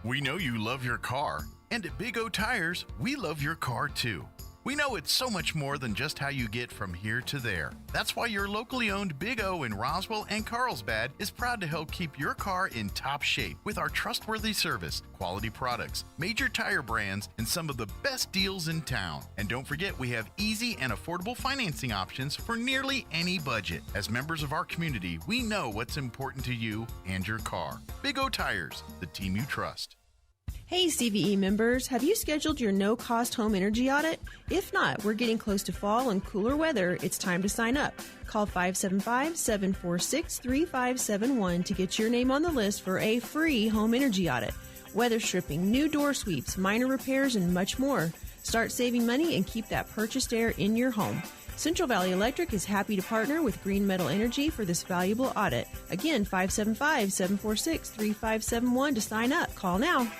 We know you love your car, and at Big O Tires, we love your car too. We know it's so much more than just how you get from here to there. That's why your locally owned Big O in Roswell and Carlsbad is proud to help keep your car in top shape with our trustworthy service, quality products, major tire brands, and some of the best deals in town. And don't forget, we have easy and affordable financing options for nearly any budget. As members of our community, we know what's important to you and your car. Big O Tires, the team you trust. Hey CVE members, have you scheduled your no-cost home energy audit? If not, we're getting close to fall and cooler weather. It's time to sign up. Call 575-746-3571 to get your name on the list for a free home energy audit. Weather stripping, new door sweeps, minor repairs, and much more. Start saving money and keep that purchased air in your home. Central Valley Electric is happy to partner with Green Metal Energy for this valuable audit. Again, 575-746-3571 to sign up. Call now.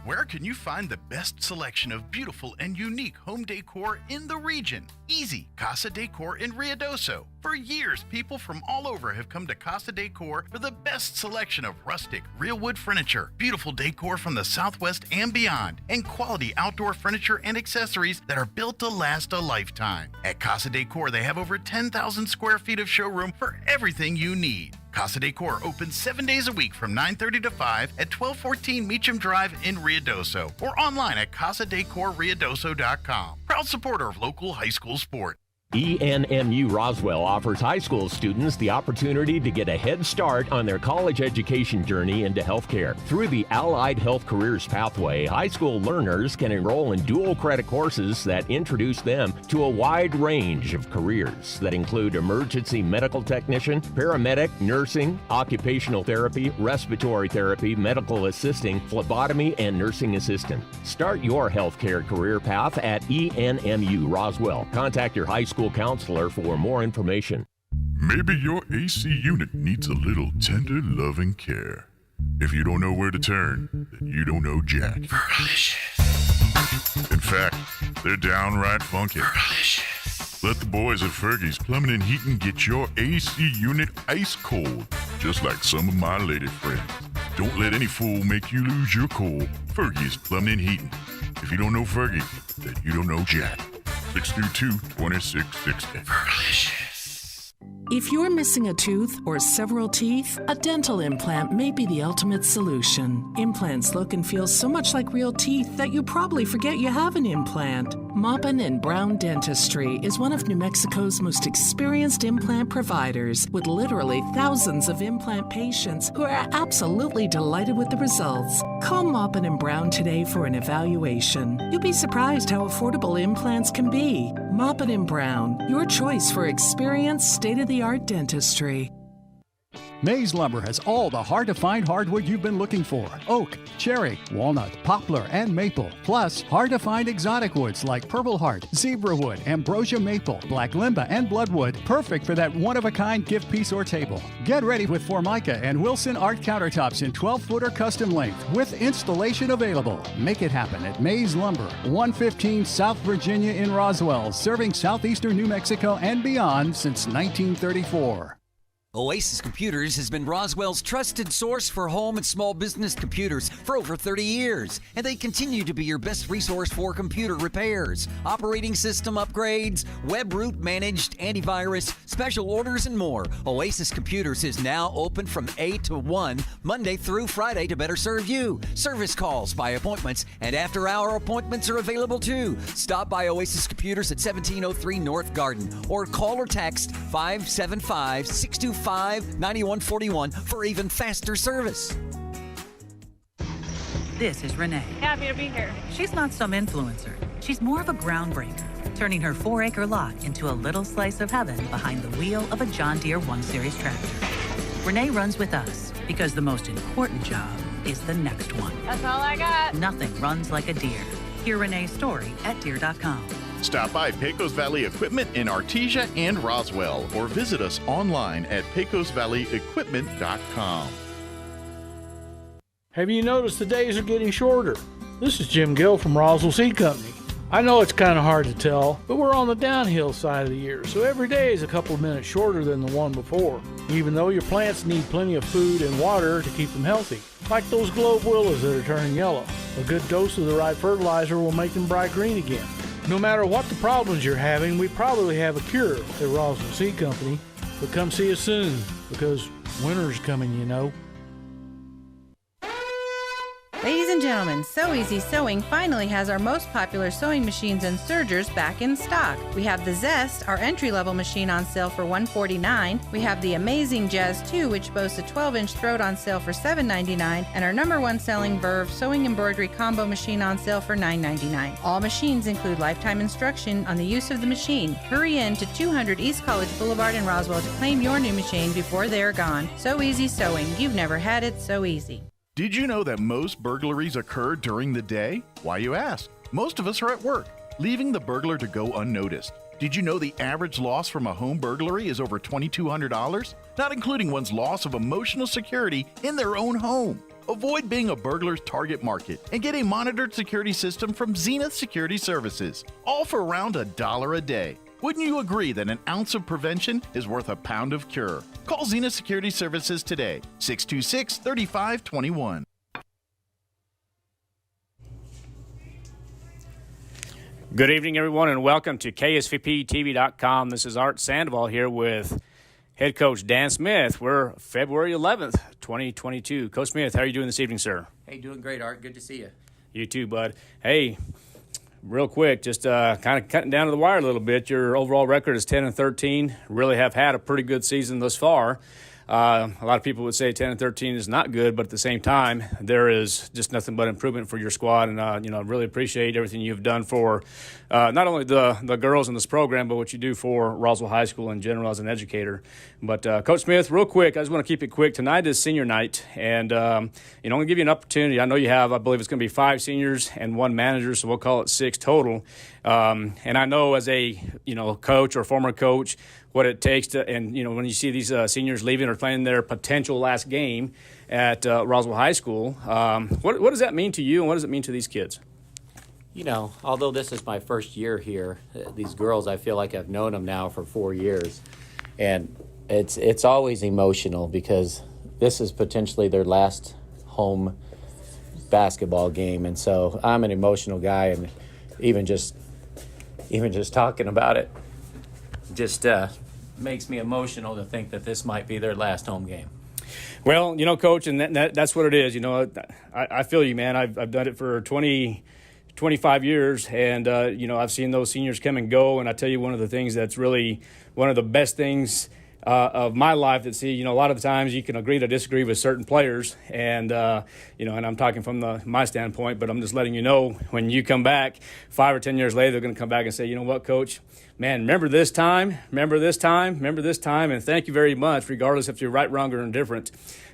Where can you find the best selection of beautiful and unique home decor in the region? Easy, Casa Decor in Ruidoso. For years, people from all over have come to Casa Decor for the best selection of rustic, real wood furniture, beautiful decor from the Southwest and beyond, and quality outdoor furniture and accessories that are built to last a lifetime. At Casa Decor, they have over 10,000 square feet of showroom for everything you need. Casa Decor opens 7 days a week from 9:30 to 5 at 1214 Meacham Drive in Ruidoso or online at casadecorruidoso.com. Proud supporter of local high school sport. ENMU Roswell offers high school students the opportunity to get a head start on their college education journey into healthcare. Through the Allied Health Careers Pathway, high school learners can enroll in dual credit courses that introduce them to a wide range of careers that include emergency medical technician, paramedic, nursing, occupational therapy, respiratory therapy, medical assisting, phlebotomy, and nursing assistant. Start your healthcare career path at ENMU Roswell. Contact your high school counselor for more information. Maybe your AC unit needs a little tender loving care. If you don't know where to turn, then you don't know Jack. Fergalicious. In fact, they're downright funky. Fergalicious. Let the boys at Fergie's Plumbing and Heating get your AC unit ice cold, just like some of my lady friends. Don't let any fool make you lose your cool. Fergie's Plumbing and Heating. If you don't know Fergie, then you don't know Jack. 632-2660. Fergalicious. If you're missing a tooth or several teeth, a dental implant may be the ultimate solution. Implants look and feel so much like real teeth that you probably forget you have an implant. Maupin and Brown Dentistry is one of New Mexico's most experienced implant providers, with literally thousands of implant patients who are absolutely delighted with the results. Call Maupin and Brown today for an evaluation. You'll be surprised how affordable implants can be. Maupin and Brown, your choice for experienced, state-of-the-art dentistry. Mays Lumber has all the hard-to-find hardwood you've been looking for. Oak, cherry, walnut, poplar, and maple. Plus, hard-to-find exotic woods like purple heart, zebra wood, ambrosia maple, black limba, and bloodwood. Perfect for that one-of-a-kind gift piece or table. Get ready with Formica and Wilson Art countertops in 12-footer custom length with installation available. Make it happen at Mays Lumber, 115 South Virginia in Roswell, serving southeastern New Mexico and beyond since 1934. Oasis Computers has been Roswell's trusted source for home and small business computers for over 30 years, and they continue to be your best resource for computer repairs, operating system upgrades, web root managed antivirus, special orders, and more. Oasis Computers is now open from 8 to 1, Monday through Friday to better serve you. Service calls by appointments and after-hour appointments are available too. Stop by Oasis Computers at 1703 North Garden or call or text 575-625-9141 for even faster service. This is Renee. Happy to be here. She's not some influencer. She's more of a groundbreaker, turning her 4-acre lot into a little slice of heaven behind the wheel of a John Deere 1 Series tractor. Renee runs with us because the most important job is the next one. That's all I got. Nothing runs like a Deere. Hear Renee's story at Deere.com. Stop by Pecos Valley Equipment in Artesia and Roswell or visit us online at pecosvalleyequipment.com. Have you noticed the days are getting shorter? This is Jim Gill from Roswell Seed Company. I know it's kind of hard to tell, but we're on the downhill side of the year, so every day is a couple of minutes shorter than the one before, even though your plants need plenty of food and water to keep them healthy. like those globe willows that are turning yellow. A good dose of the right fertilizer will make them bright green again. No matter what the problems you're having, we probably have a cure at Roswell Seed Company. But come see us soon, because winter's coming, you know. Ladies and gentlemen, So Easy Sewing finally has our most popular sewing machines and sergers back in stock. We have the Zest, our entry-level machine, on sale for $149. We have the Amazing Jazz 2, which boasts a 12-inch throat, on sale for $7.99, and our #1 selling Verve sewing embroidery combo machine on sale for $9.99. All machines include lifetime instruction on the use of the machine. Hurry in to 200 East College Boulevard in Roswell to claim your new machine before they're gone. So Easy Sewing. You've never had it so easy. Did you know that most burglaries occur during the day? Why, you ask? Most of us are at work, leaving the burglar to go unnoticed. Did you know the average loss from a home burglary is over $2,200? Not including one's loss of emotional security in their own home. Avoid being a burglar's target market and get a monitored security system from Zenith Security Services, all for around $1 a day. Wouldn't you agree that an ounce of prevention is worth a pound of cure? Call Zenith Security Services today, 626-3521. Good evening, everyone, and welcome to KSVPTV.com. This is Art Sandoval here with head coach Dan Smith. We're February 11th, 2022. Coach Smith, how are you doing this evening, sir? Hey, doing great, Art. Good to see you. You too, bud. Hey, real quick, just kind of cutting down to the wire a little bit. Your overall record is 10-13. Really have had a pretty good season thus far. A lot of people would say 10-13 is not good, but at the same time, there is just nothing but improvement for your squad. And, I really appreciate everything you've done for not only the girls in this program, but what you do for Roswell High School in general as an educator. But, Coach Smith, real quick, I just want to keep it quick. Tonight is senior night, and, I'm going to give you an opportunity. I know you have, I believe it's going to be 5 seniors and 1 manager, so we'll call it 6 total. And I know as a, coach or former coach, what it takes to, and when you see these seniors leaving or playing their potential last game at Roswell High School, what does that mean to you, and what does it mean to these kids? Although this is my first year here, these girls, I feel like I've known them now for 4 years, and it's always emotional because this is potentially their last home basketball game, and so I'm an emotional guy, and even just talking about it just makes me emotional to think that this might be their last home game. Well, Coach, and that's what it is. I feel you, man. I've done it for 25 years, and, I've seen those seniors come and go, and I tell you, one of the things that's really one of the best things of my life that see, a lot of times you can agree to disagree with certain players, and, and I'm talking from my standpoint, but I'm just letting you know, when you come back 5 or 10 years later, they're going to come back and say, you know what, Coach, man, remember this time, and thank you very much, regardless if you're right, wrong, or indifferent.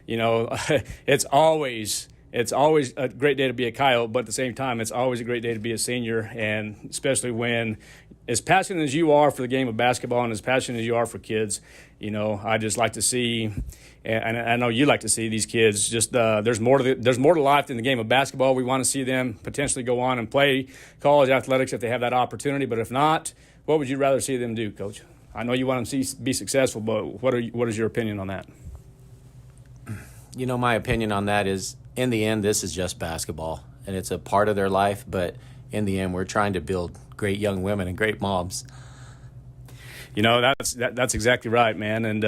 It's always a great day to be a Coyote, but at the same time, it's always a great day to be a senior, and especially when, as passionate as you are for the game of basketball and as passionate as you are for kids, I just like to see, and I know you like to see these kids, just there's more to life than the game of basketball. We want to see them potentially go on and play college athletics if they have that opportunity, but if not, what would you rather see them do, Coach? I know you want them to be successful, but what is your opinion on that? My opinion on that is, in the end, this is just basketball, and it's a part of their life, but in the end, we're trying to build great young women and great moms. That's exactly right, man. And,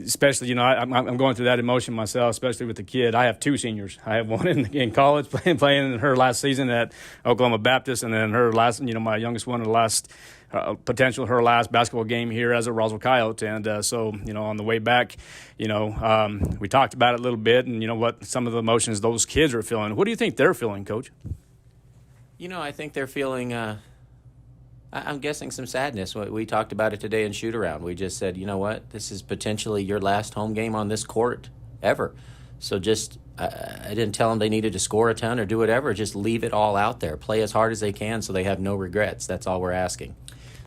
especially, I'm going through that emotion myself, especially with the kid. I have 2 seniors. I have one in college playing in her last season at Oklahoma Baptist, and then her last, my youngest one, her last basketball game here as a Roswell Coyote. And so, on the way back, we talked about it a little bit, and what some of the emotions those kids are feeling. What do you think they're feeling, Coach? I think they're feeling, I'm guessing, some sadness. We talked about it today in shoot-around. We just said, you know what, this is potentially your last home game on this court ever. So just, I didn't tell them they needed to score a ton or do whatever. Just leave it all out there. Play as hard as they can so they have no regrets. That's all we're asking.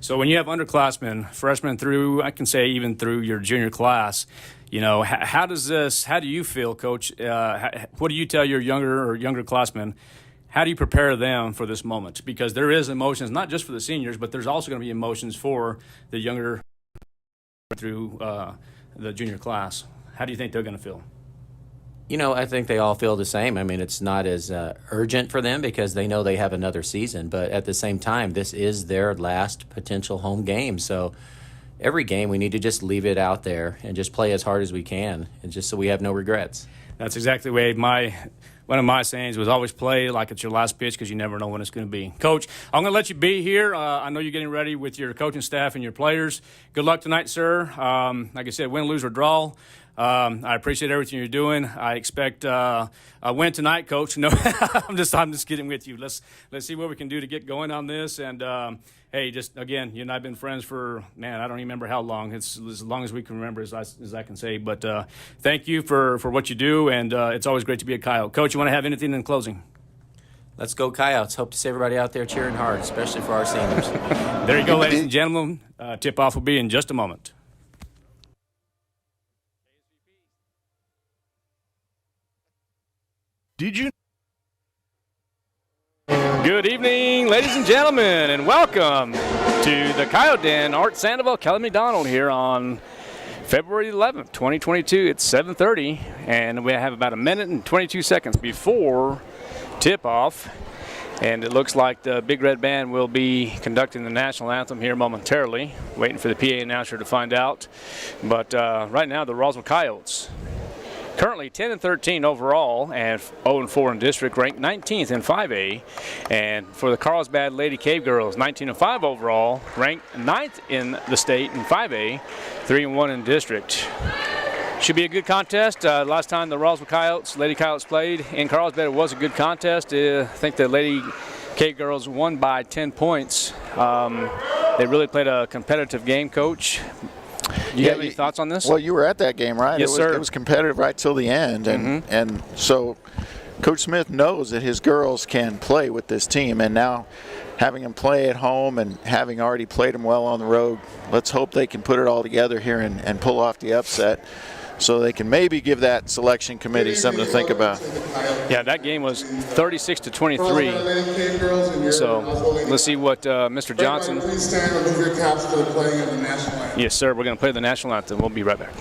So when you have underclassmen, freshmen through, I can say even through your junior class, how do you feel, Coach? What do you tell your younger classmen? How do you prepare them for this moment? Because there is emotions, not just for the seniors, but there's also going to be emotions for the younger through the junior class. How do you think they're going to feel? I think they all feel the same. I mean, it's not as urgent for them because they know they have another season. But at the same time, this is their last potential home game. So every game we need to just leave it out there and just play as hard as we can, and just so we have no regrets. That's exactly the way one of my sayings was, always play like it's your last pitch because you never know when it's going to be. Coach, I'm going to let you be here. I know you're getting ready with your coaching staff and your players. Good luck tonight, sir. Like I said, win, lose, or draw. I appreciate everything you're doing. I expect a win tonight, Coach. No, I'm just kidding with you. Let's see what we can do to get going on this. And hey, just again, you and I've been friends for, man, I don't even remember how long. It's as long as we can remember, as I can say. But thank you for what you do, and it's always great to be a Coyote. Coach, you want to have anything in closing? Let's go Coyotes. Hope to see everybody out there cheering hard, especially for our seniors. There you go, ladies and gentlemen. Tip-off will be in just a moment. Did you? Good evening, ladies and gentlemen, and welcome to the Coyote Den. Art Sandoval, Kelly McDonald here on February 11th, 2022. It's 7:30, and we have about a minute and 22 seconds before tip-off. And it looks like the Big Red Band will be conducting the national anthem here momentarily. Waiting for the PA announcer to find out. But right now, the Roswell Coyotes, currently 10-13 overall and 0-4 in district, ranked 19th in 5A. And for the Carlsbad Lady Cave Girls, 19-5 overall, ranked 9th in the state in 5A, 3-1 in district. Should be a good contest. Last time the Roswell Coyotes, Lady Coyotes played in Carlsbad, it was a good contest. I think the Lady Cave Girls won by 10 points. They really played a competitive game, Coach. Do you have any thoughts on this? Well, you were at that game, right? Yes, sir. It was competitive right till the end, and so Coach Smith knows that his girls can play with this team, and now having them play at home and having already played them well on the road, let's hope they can put it all together here and pull off the upset, so they can maybe give that selection committee something to think about. Yeah, that game was 36-23. So let's see what Mr. Johnson. Please stand and move your caps for the playing of the national anthem. Yes, sir. We're going to play the national anthem. We'll be right back.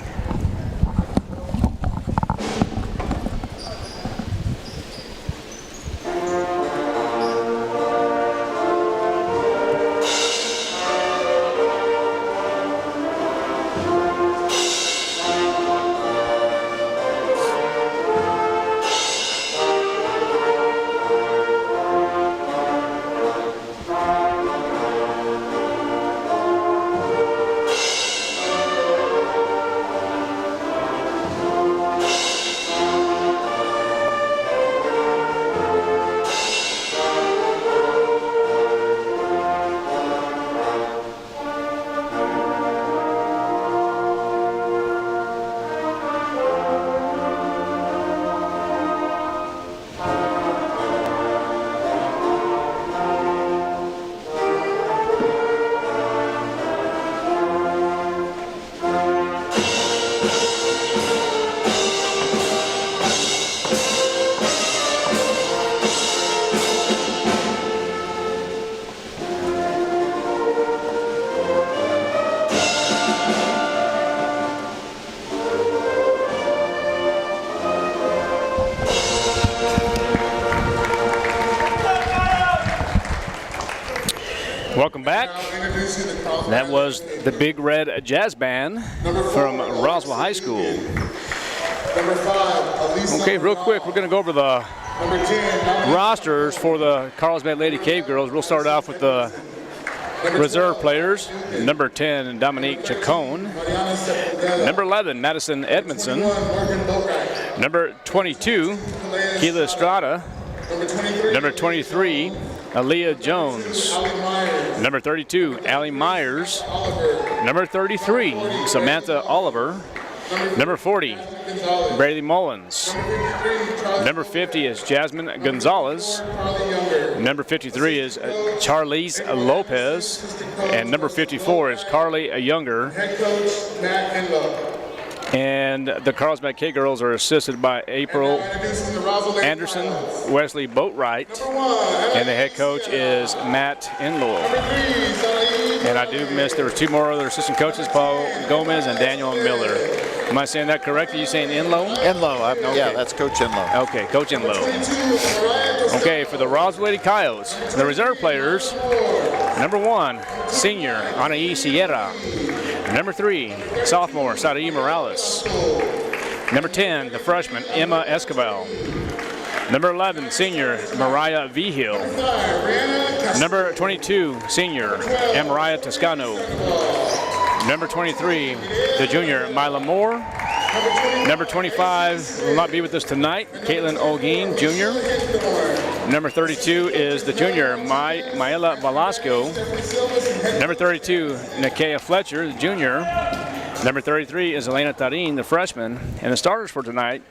Welcome back. That was the Big Red Jazz Band from Roswell High School. Okay, real quick, we're going to go over the rosters for the Carlsbad Lady Cave Girls. We'll start off with the reserve players. Number 10, Dominique Chacon. Number 11, Madison Edmondson. Number 22, Keila Estrada. Number 23, Aaliyah Jones. Number 32, Allie Myers. Number 33, Samantha Oliver. Number 40, Brady Mullins. Number 50 is Jasmine Gonzalez. Number 53 is Charlize Lopez. And number 54 is Carly Younger. And the Carlsbad K girls are assisted by April Anderson, Wesley Boatwright, and the head coach is Matt Enlow. And I do miss, there were two more other assistant coaches, Paul Gomez and Daniel Miller. Am I saying that correctly? Are you saying Enlow? Enlow. Okay. Yeah, that's Coach Enlow. Okay, Coach Enlow. Okay, for the Roswell Lady Coyotes, the reserve players, number 1, senior, Anaí Sierra. Number 3, sophomore, Saraí Morales. Number 10, the freshman, Emma Escobar. Number 11, senior, Mariah Vigil. Number 22, senior, Amariah Toscano. Number 23, the junior, Mila Moore. Number 25 will not be with us tonight, Caitlin Olguin, junior. Number 32 is the junior, Maela Velasco. Number 32, Nakia Fletcher, the junior. Number 33 is Elena Tarin, the freshman. And the starters for tonight,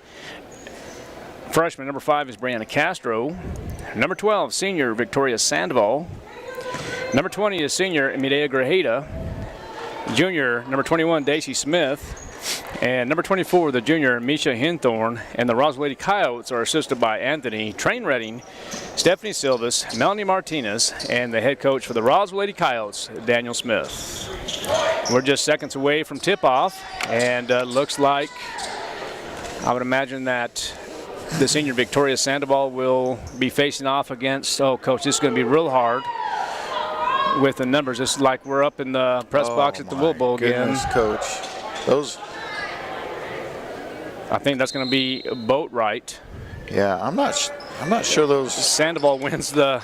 freshman number 5 is Brianna Castro. Number 12, senior, Victoria Sandoval. Number 20 is senior, Midea Grajeda. Junior, number 21, Daisy Smith. And number 24, the junior, Misha Hinthorn. And the Roswell Lady Coyotes are assisted by Anthony Train-Redding, Stephanie Silvas, Melanie Martinez, and the head coach for the Roswell Lady Coyotes, Daniel Smith. We're just seconds away from tip-off, and looks like, I would imagine that the senior Victoria Sandoval will be facing off against, oh, Coach, this is going to be real hard with the numbers. It's like we're up in the press box at the Will Bowl again. Coach. I think that's going to be Boatwright. Yeah, I'm not sure those. Sandoval wins the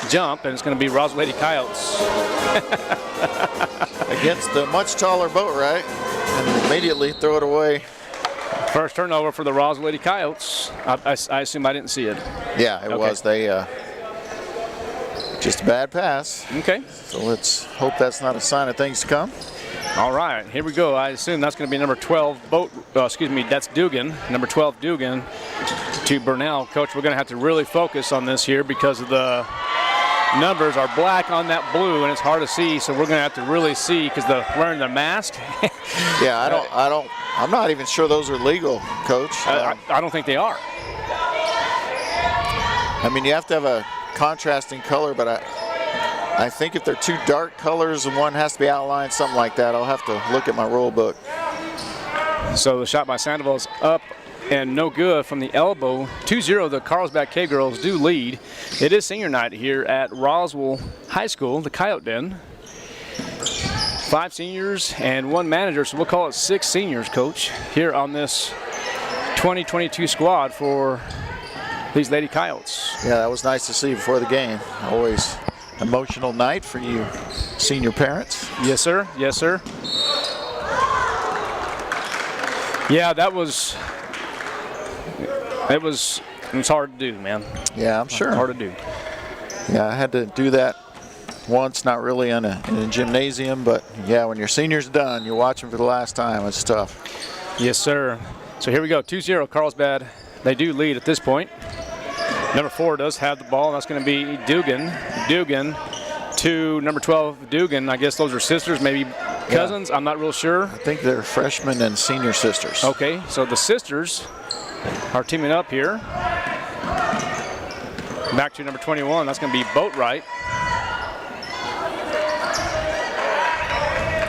jump, and it's going to be Roswell Lady Coyotes. Against the much taller Boatwright, and immediately throw it away. First turnover for the Roswell Lady Coyotes. I assume I didn't see it. Yeah, it was. They just a bad pass. Okay. So let's hope that's not a sign of things to come. All right, here we go. I assume that's going to be number 12, that's Dugan. Number 12, Dugan to Burnell. Coach, we're going to have to really focus on this here because of the numbers are black on that blue, and it's hard to see, so we're going to have to really see because they're wearing their mask. Yeah, I'm not even sure those are legal, Coach. I don't think they are. I mean, you have to have a contrasting color, but I think if they're two dark colors and one has to be outlined, something like that, I'll have to look at my rule book. So the shot by Sandoval is up and no good from the elbow. 2-0, the Carlsbad K-Girls do lead. It is senior night here at Roswell High School, the Coyote Den. 5 seniors and 1 manager, so we'll call it 6 seniors, Coach, here on this 2022 squad for these Lady Coyotes. Yeah, that was nice to see before the game. Always emotional night for you senior parents. Yes, sir. Yes, sir. Yeah, it was hard to do, man. Yeah, I'm sure. Hard to do. Yeah, I had to do that once, not really in a gymnasium, but yeah, when your senior's done, you watch them for the last time. It's tough. Yes, sir. So here we go, 2-0 Carlsbad. They do lead at this point. Number 4 does have the ball. That's going to be Dugan. Dugan to number 12, Dugan. I guess those are sisters, maybe cousins. Yeah. I'm not real sure. I think they're freshmen and senior sisters. Okay, so the sisters are teaming up here. Back to number 21. That's going to be Boatwright.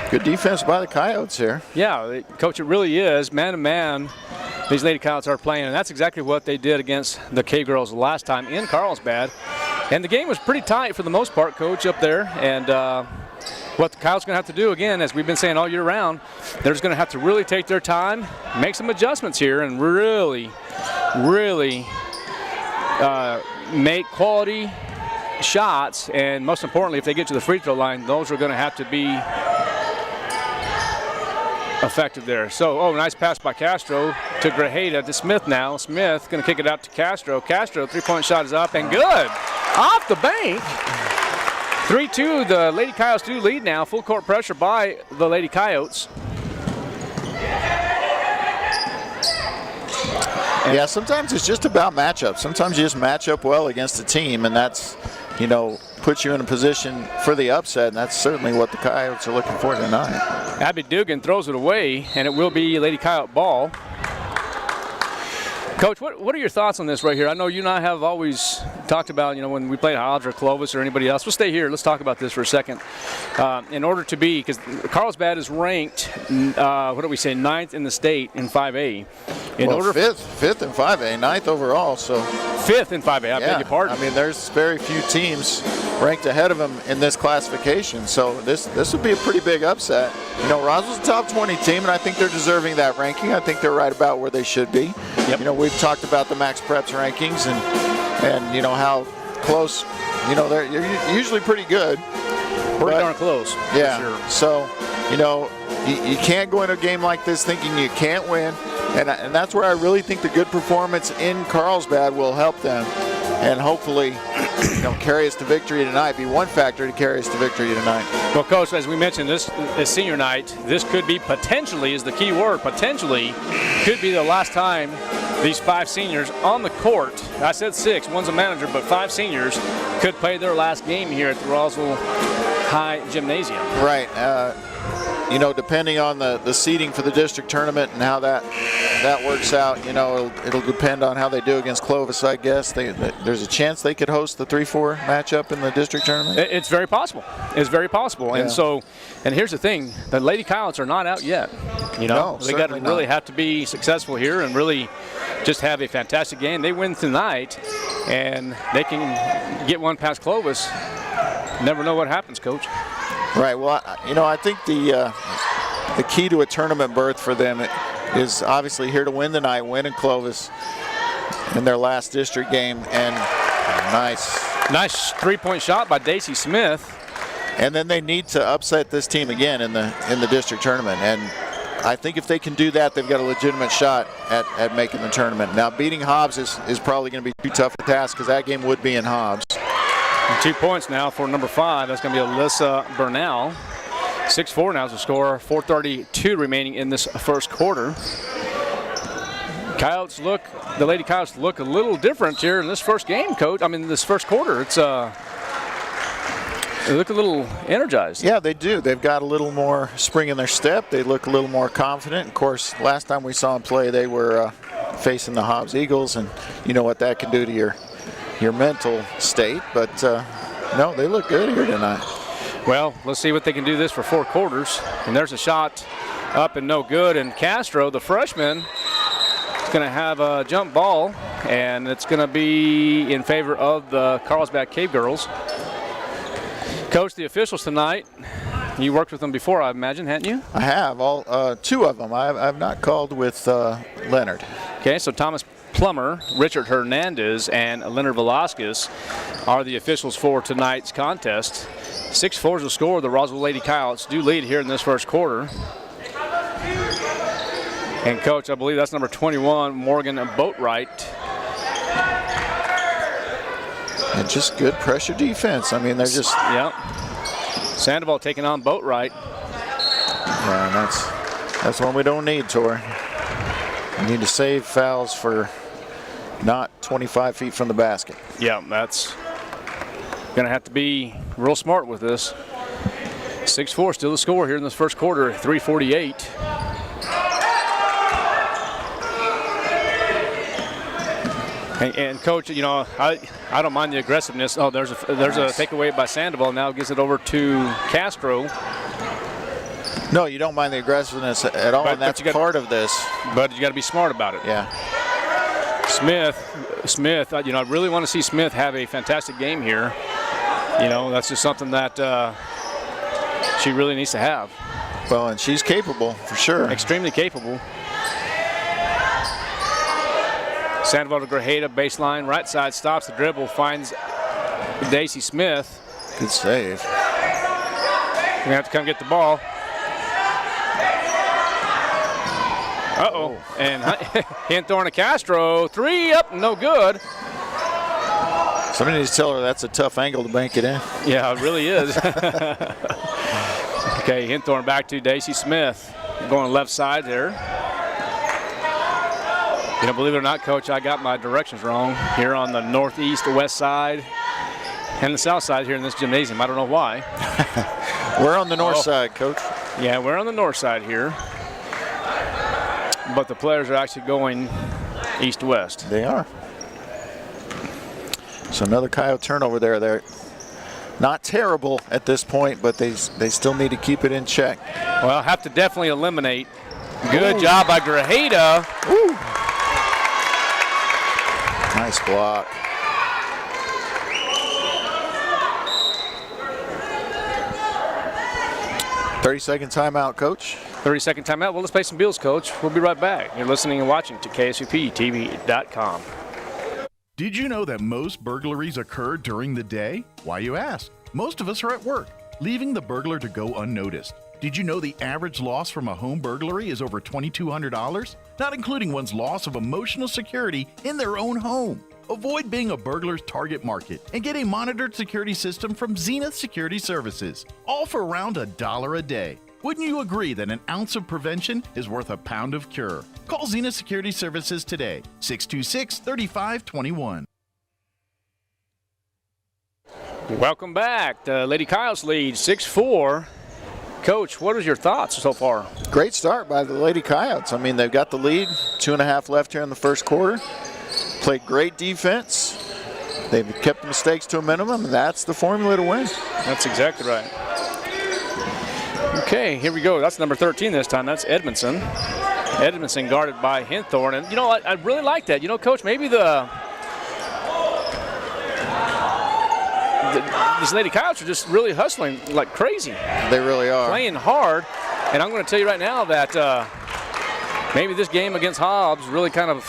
Good defense by the Coyotes here. Yeah, Coach, it really is. Man-to-man, these Lady Coyotes are playing, and that's exactly what they did against the K-Girls last time in Carlsbad. And the game was pretty tight for the most part, Coach, up there. And what the Coyotes are going to have to do, again, as we've been saying all year round, they're just going to have to really take their time, make some adjustments here, and really make quality shots. And most importantly, if they get to the free throw line, those are going to have to be effective there. So, nice pass by Castro to Grajeda to Smith now. Smith going to kick it out to Castro. Castro, 3-point shot is up and good. Off the bank. 3-2, the Lady Coyotes do lead now. Full court pressure by the Lady Coyotes. Yeah, sometimes it's just about matchups. Sometimes you just match up well against a team, and that's, puts you in a position for the upset, and that's certainly what the Coyotes are looking for tonight. Abby Dugan throws it away, and it will be Lady Coyote ball. Coach, what are your thoughts on this right here? I know you and I have always talked about, when we played Hobbs or Clovis or anybody else. We'll stay here. Let's talk about this for a second. In order to be, because Carlsbad is ranked, 9th in the state in 5A. Fifth in 5A, 9th overall. So 5th in 5A. I beg your pardon. I mean, there's very few teams ranked ahead of them in this classification. So this would be a pretty big upset. Roswell's a top 20 team, and I think they're deserving that ranking. I think they're right about where they should be. Yep. We've talked about the Max Preps rankings and how close. They're usually pretty good. Pretty darn close. Yeah. For sure. So you can't go into a game like this thinking you can't win, and that's where I really think the good performance in Carlsbad will help them, and hopefully carry us to victory tonight. Be one factor to carry us to victory tonight. Well, Coach, as we mentioned, this senior night, this could be potentially, is the key word, potentially, could be the last time these 5 seniors on the court. I said 6, one's a manager, but 5 seniors could play their last game here at the Roswell High Gymnasium. Right. Depending on the seeding for the district tournament and how that works out, it'll depend on how they do against Clovis, I guess. There's a chance they could host the 3-4 matchup in the district tournament. It's very possible. It's very possible. Yeah. And here's the thing, the Lady Coyotes are not out yet. No, they got to really have to be successful here and really just have a fantastic game. They win tonight, and they can get one past Clovis. Never know what happens, Coach. Right. Well, I think the key to a tournament berth for them is obviously here to win tonight, win in Clovis in their last district game, and nice 3-point shot by Daisy Smith. And then they need to upset this team again in the district tournament, and I think if they can do that, they've got a legitimate shot at making the tournament. Now, beating Hobbs is probably going to be too tough a task because that game would be in Hobbs. And 2 points now for number 5. That's going to be Alyssa Burnell. 6-4 now is the score. 4:32 remaining in this first quarter. The Lady Coyotes look a little different here in this first game, Coach. I mean, this first quarter. It's they look a little energized. Yeah, they do. They've got a little more spring in their step. They look a little more confident. Of course, last time we saw them play, they were facing the Hobbs Eagles, and you know what that can do to your mental state. But no, they look good here tonight. Well, let's see what they can do this for 4 quarters. And there's a shot up and no good. And Castro, the freshman, is going to have a jump ball, and it's going to be in favor of the Carlsbad Cave Girls. Coach, the officials tonight, you worked with them before, I imagine, hadn't you? I have, 2 of them. I've not called with Leonard. Okay, so Thomas Plummer, Richard Hernandez, and Leonard Velasquez are the officials for tonight's contest. 6-4 is the score. The Roswell Lady Coyotes do lead here in this first quarter. And, Coach, I believe that's number 21, Morgan Boatwright. And just good pressure defense. I mean, they're just... Yep. Sandoval taking on Boatwright. Yeah, that's one we don't need, Tor. We need to save fouls for not 25 feet from the basket. Yeah, that's going to have to be real smart with this. 6-4 still the score here in this first quarter, 3:48. And Coach, I don't mind the aggressiveness. Oh, there's a takeaway by Sandoval. Now gives it over to Castro. No, you don't mind the aggressiveness at all, and that's part of this. But you got to be smart about it. Yeah. Smith. I really want to see Smith have a fantastic game here. That's just something that she really needs to have. Well, and she's capable for sure. Extremely capable. Sandoval to Grajeda, baseline, right side, stops the dribble, finds Daisy Smith. Good save. We're going to have to come get the ball. Uh-oh. And Hinthorn to Castro. 3 up, no good. Somebody needs to tell her that's a tough angle to bank it in. Yeah, it really is. Okay, Hinthorn back to Daisy Smith. Going left side there. Believe it or not, Coach, I got my directions wrong here on the northeast, west side, and the south side here in this gymnasium. I don't know why. We're on the north side, Coach. Yeah, we're on the north side here. But the players are actually going east-west. They are. So another Coyote turnover there. They're not terrible at this point, but they still need to keep it in check. Well, have to definitely eliminate. Good job by Grajeda. Ooh. Nice block. "30-second timeout, Coach." 30-second timeout. Well, let's pay some bills, Coach. We'll be right back. You're listening and watching to KSUPTV.com. Did you know that most burglaries occur during the day? Why, you ask? Most of us are at work, leaving the burglar to go unnoticed. Did you know the average loss from a home burglary is over $2,200? Not including one's loss of emotional security in their own home. Avoid being a burglar's target market and get a monitored security system from Zenith Security Services, all for around $1 a day. Wouldn't you agree that an ounce of prevention is worth a pound of cure? Call Zenith Security Services today, 626-3521. Welcome back. The Lady Coyotes lead 6-4. Coach, what are your thoughts so far? Great start by the Lady Coyotes. I mean, they've got the lead, 2.5 left here in the first quarter. Played great defense. They've kept the mistakes to a minimum, and that's the formula to win. That's exactly right. Okay, here we go. That's number 13 this time. That's Edmondson. Edmondson guarded by Hinthorn. And, you know, I really like that. You know, Coach, maybe these Lady Coyotes are just really hustling like crazy. They really are. Playing hard. And I'm going to tell you right now that maybe this game against Hobbs really kind of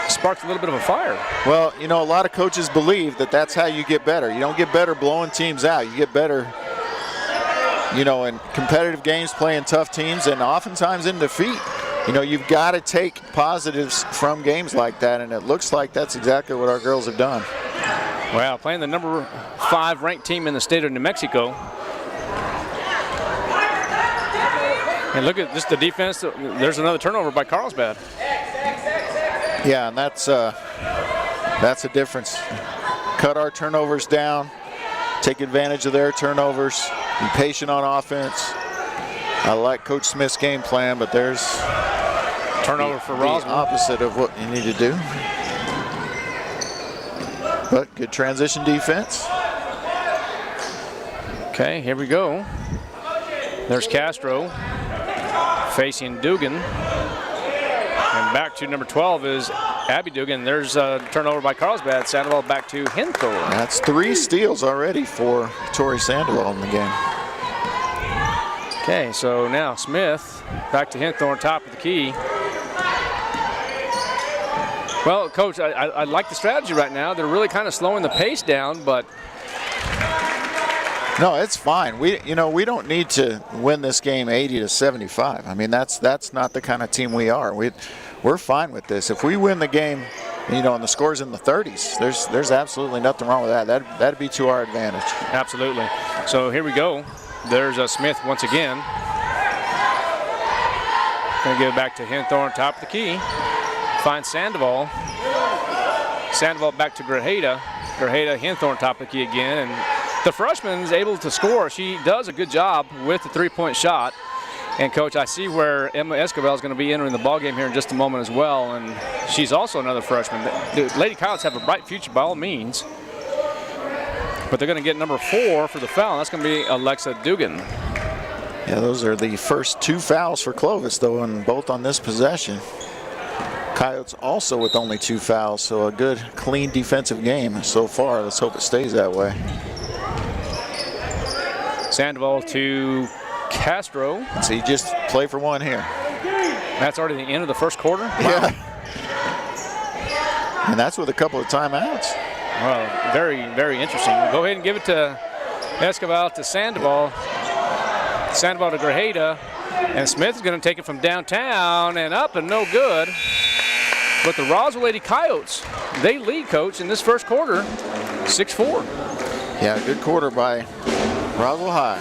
sparked a little bit of a fire. Well, you know, a lot of coaches believe that that's how you get better. You don't get better blowing teams out. You get better, you know, in competitive games, playing tough teams, and oftentimes in defeat. You know, you've got to take positives from games like that, and it looks like that's exactly what our girls have done. Well, playing the number 5 ranked team in the state of New Mexico. And look at this, the defense. There's another turnover by Carlsbad. Yeah, and that's a difference. Cut our turnovers down, take advantage of their turnovers, be patient on offense. I like Coach Smith's game plan, but there's turnover for Roswell. The opposite of what you need to do. But good transition defense. Okay, here we go. There's Castro facing Dugan. And back to number 12 is Abby Dugan. There's a turnover by Carlsbad. Sandoval back to Hinthorn. That's 3 steals already for Tori Sandoval in the game. Okay, so now Smith back to Hinthorn, top of the key. Well, Coach, I like the strategy right now. They're really kind of slowing the pace down, but no, it's fine. We don't need to win this game 80-75. I mean, that's not the kind of team we are. We're fine with this. If we win the game, you know, and the score's in the 30s, there's absolutely nothing wrong with that. That'd be to our advantage. Absolutely. So here we go. There's Smith once again. Going to give it back to Hinthorn, top of the key. Finds Sandoval. Sandoval back to Grajeda. Grajeda, Hinthorn, top of the key again. And the freshman's able to score. She does a good job with the three-point shot. And, Coach, I see where Emma Escobar is going to be entering the ballgame here in just a moment as well. And she's also another freshman. The Lady Coyotes have a bright future by all means. But they're going to get number 4 for the foul. That's going to be Alexa Dugan. Yeah, those are the first 2 fouls for Clovis, though, and both on this possession. Coyotes also with only 2 fouls, so a good, clean defensive game so far. Let's hope it stays that way. Sandoval to Castro. So you just play for 1 here. That's already the end of the first quarter? Wow. Yeah. And that's with a couple of timeouts. Well, very, very interesting. We'll go ahead and give it to Escobar to Sandoval. Sandoval to Grajeda. And Smith is going to take it from downtown and up and no good. But the Roswell Lady Coyotes, they lead, Coach, in this first quarter, 6-4. Yeah, good quarter by Roswell High.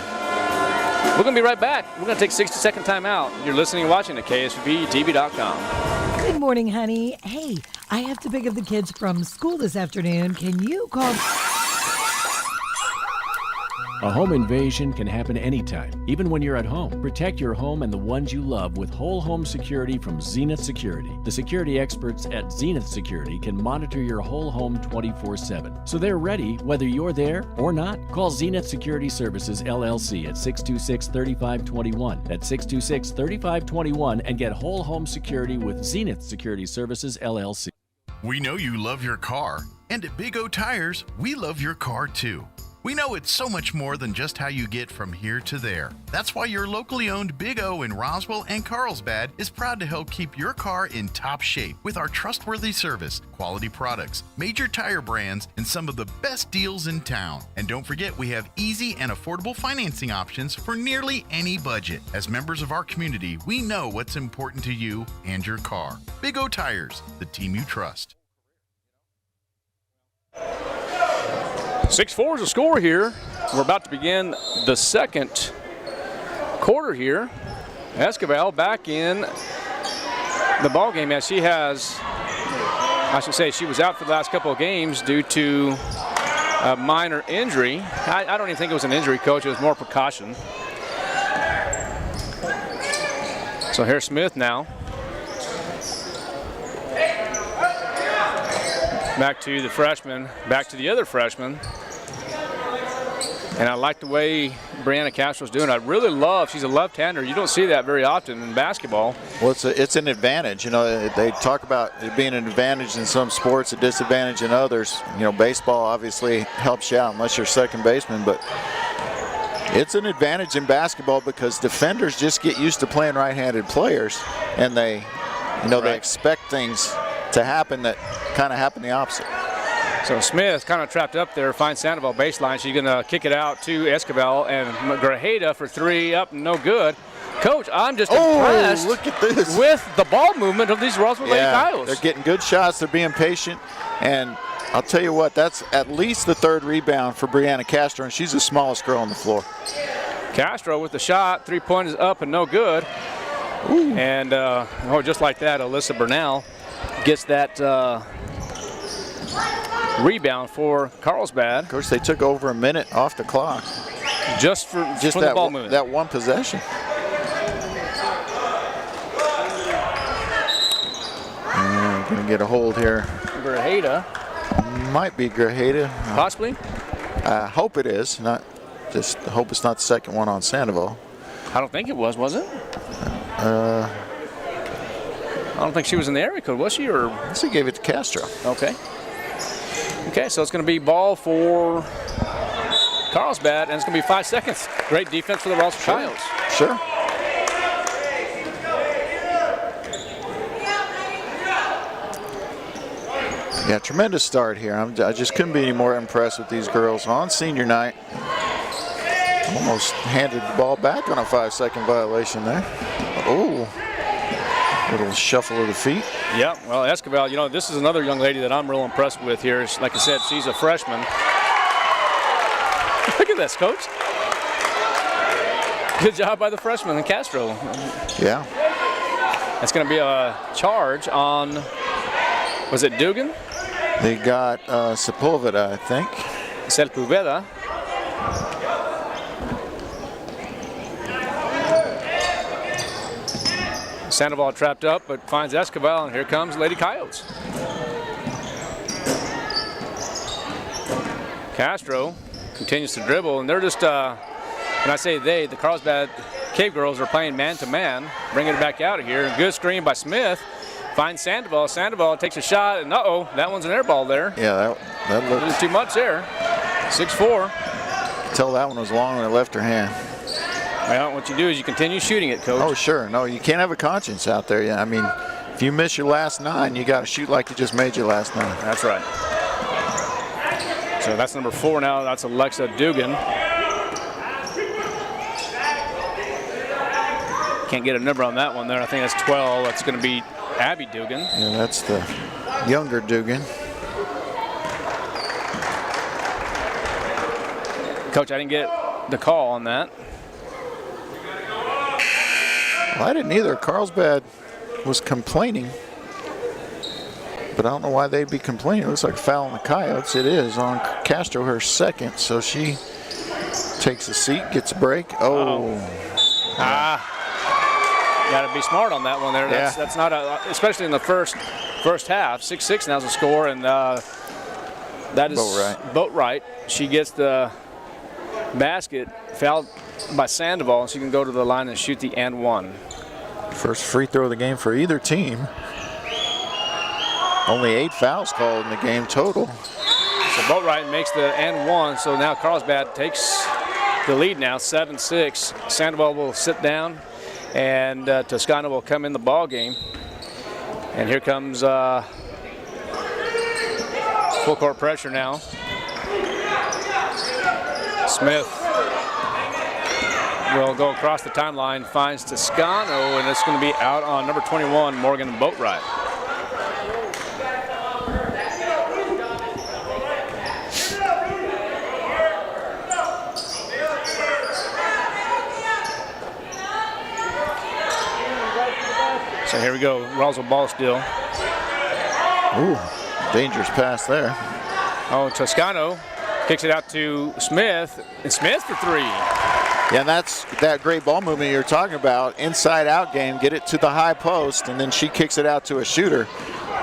We're going to be right back. We're going to take a 60-second timeout. You're listening and watching to KSUPTV.com. Good morning, honey. Hey, I have to pick up the kids from school this afternoon. Can you call? A home invasion can happen anytime, even when you're at home. Protect your home and the ones you love with whole home security from Zenith Security. The security experts at Zenith Security can monitor your whole home 24/7. So they're ready whether you're there or not. Call Zenith Security Services LLC at 626-3521. That's 626-3521 and get whole home security with Zenith Security Services LLC. We know you love your car, and at Big O Tires, we love your car too. We know it's so much more than just how you get from here to there. That's why your locally owned Big O in Roswell and Carlsbad is proud to help keep your car in top shape with our trustworthy service, quality products, major tire brands, and some of the best deals in town. And don't forget, we have easy and affordable financing options for nearly any budget. As members of our community, we know what's important to you and your car. Big O Tires, the team you trust. 6-4 is the score here. We're about to begin the second quarter here. Esquivel back in the ball game as she has, I should say, she was out for the last couple of games due to a minor injury. I don't even think it was an injury, Coach. It was more precaution. So here's Smith now. Back to the freshman, back to the other freshman. And I like the way Brianna Castro's doing. I really love, she's a left-hander. You don't see that very often in basketball. Well, it's an advantage. You know, they talk about it being an advantage in some sports, a disadvantage in others. You know, baseball obviously helps you out unless you're second baseman, but it's an advantage in basketball because defenders just get used to playing right-handed players, and they expect things to happen that kind of happen the opposite. So Smith kind of trapped up there, finds Sandoval baseline. She's going to kick it out to Esquivel, and Grajeda for three, up, no good. Coach, I'm just impressed look at this. With the ball movement of these Roswell Lady Coyotes. They're getting good shots. They're being patient, and I'll tell you what, that's at least the third rebound for Brianna Castro, and she's the smallest girl on the floor. Castro with the shot, 3-point is up and no good. Ooh. And just like that, Alyssa Bernal gets that rebound for Carlsbad. Of course, they took over a minute off the clock. Just for the ball movement. That one possession. Going to get a hold here. Grajeda. Might be Grajeda. Possibly. I hope it is. Just hope it's not the second one on Sandoval. I don't think it was it? I don't think she was in the area code, was she? Or she gave it to Castro. Okay. Okay, so it's going to be ball for Carlsbad, and it's going to be 5 seconds. Great defense for the Roswell Coyotes. Sure. Yeah, tremendous start here. I just couldn't be any more impressed with these girls on senior night. Almost handed the ball back on a 5-second violation there. Oh, little shuffle of the feet. Yeah, well, Esquivel, this is another young lady that I'm real impressed with here. Like I said, she's a freshman. Look at this, Coach. Good job by the freshman and Castro. Yeah. It's going to be a charge on, was it Dugan? They got Sepulveda, I think. Sepulveda. Sandoval trapped up, but finds Esquivel, and here comes Lady Coyotes. Castro continues to dribble, and they're just, when I say they, the Carlsbad Cave Girls are playing man-to-man, bringing it back out of here. Good screen by Smith. Finds Sandoval. Sandoval takes a shot, and that one's an air ball there. Yeah, that looked... Didn't too much there. 6-4. Tell that one was long when it left her hand. Well, what you do is you continue shooting it, Coach. Oh, sure. No, you can't have a conscience out there. Yeah, I mean, if you miss your last 9, you got to shoot like you just made your last 9. That's right. So that's number 4 now. That's Alexa Dugan. Can't get a number on that one there. I think that's 12. That's going to be Abby Dugan. Yeah, that's the younger Dugan. Coach, I didn't get the call on that. Well, I didn't either. Carlsbad was complaining, but I don't know why they'd be complaining. It looks like a foul on the Coyotes. It is on Castro, her second, so she Takes a seat, gets a break. Oh. Got to be smart on that one there. Yeah. That's not especially in the first half. 6-6 now's the score, and that is Boatwright. She gets the basket, fouled by Sandoval, and she can go to the line and shoot the and one. First free throw of the game for either team. Only 8 fouls called in the game total. So Boatwright makes the and one, so now Carlsbad takes the lead now, 7-6. Sandoval will sit down, and Toscano will come in the ball game. And here comes full court pressure now. Smith will go across the timeline, finds Toscano, and it's going to be out on number 21, Morgan Boatwright. So here we go, Roswell ball still. Ooh, dangerous pass there. Oh, Toscano kicks it out to Smith, and Smith for three. Yeah, and that's that great ball movement you're talking about. Inside out game, get it to the high post, and then she kicks it out to a shooter.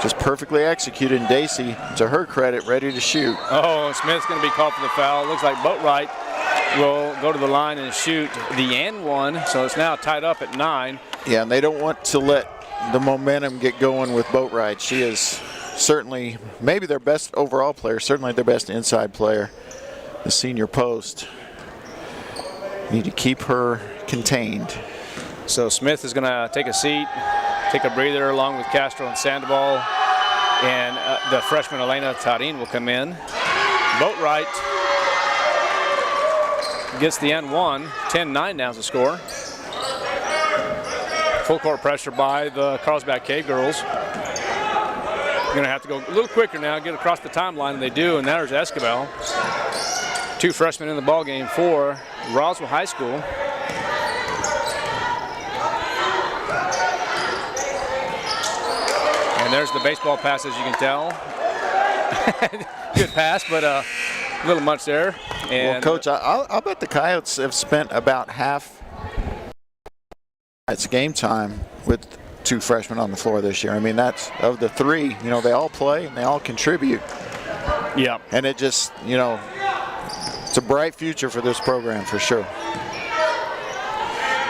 Just perfectly executed, and Dacey, to her credit, ready to shoot. Oh, Smith's going to be called for the foul. Looks like Boatwright will go to the line and shoot the and one, so it's now tied up at 9. Yeah, and they don't want to let the momentum get going with Boatwright. She is certainly maybe their best overall player, certainly their best inside player, the senior post. Need to keep her contained. So Smith is going to take a seat, take a breather along with Castro and Sandoval, and the freshman Elena Tarin will come in. Boatwright gets the N1, 10-9 now is the score. Full court pressure by the Carlsbad Cave girls. Going to have to go a little quicker now, get across the timeline, and they do, and there's Escobar. 2 freshmen in the ball game for Roswell High School. And there's the baseball pass, as you can tell. Good pass, but a little much there. And well, Coach, I'll bet the Coyotes have spent about half its game time with 2 freshmen on the floor this year. I mean, that's of the 3, you know, they all play and they all contribute. Yeah. And it just, you know, it's a bright future for this program for sure.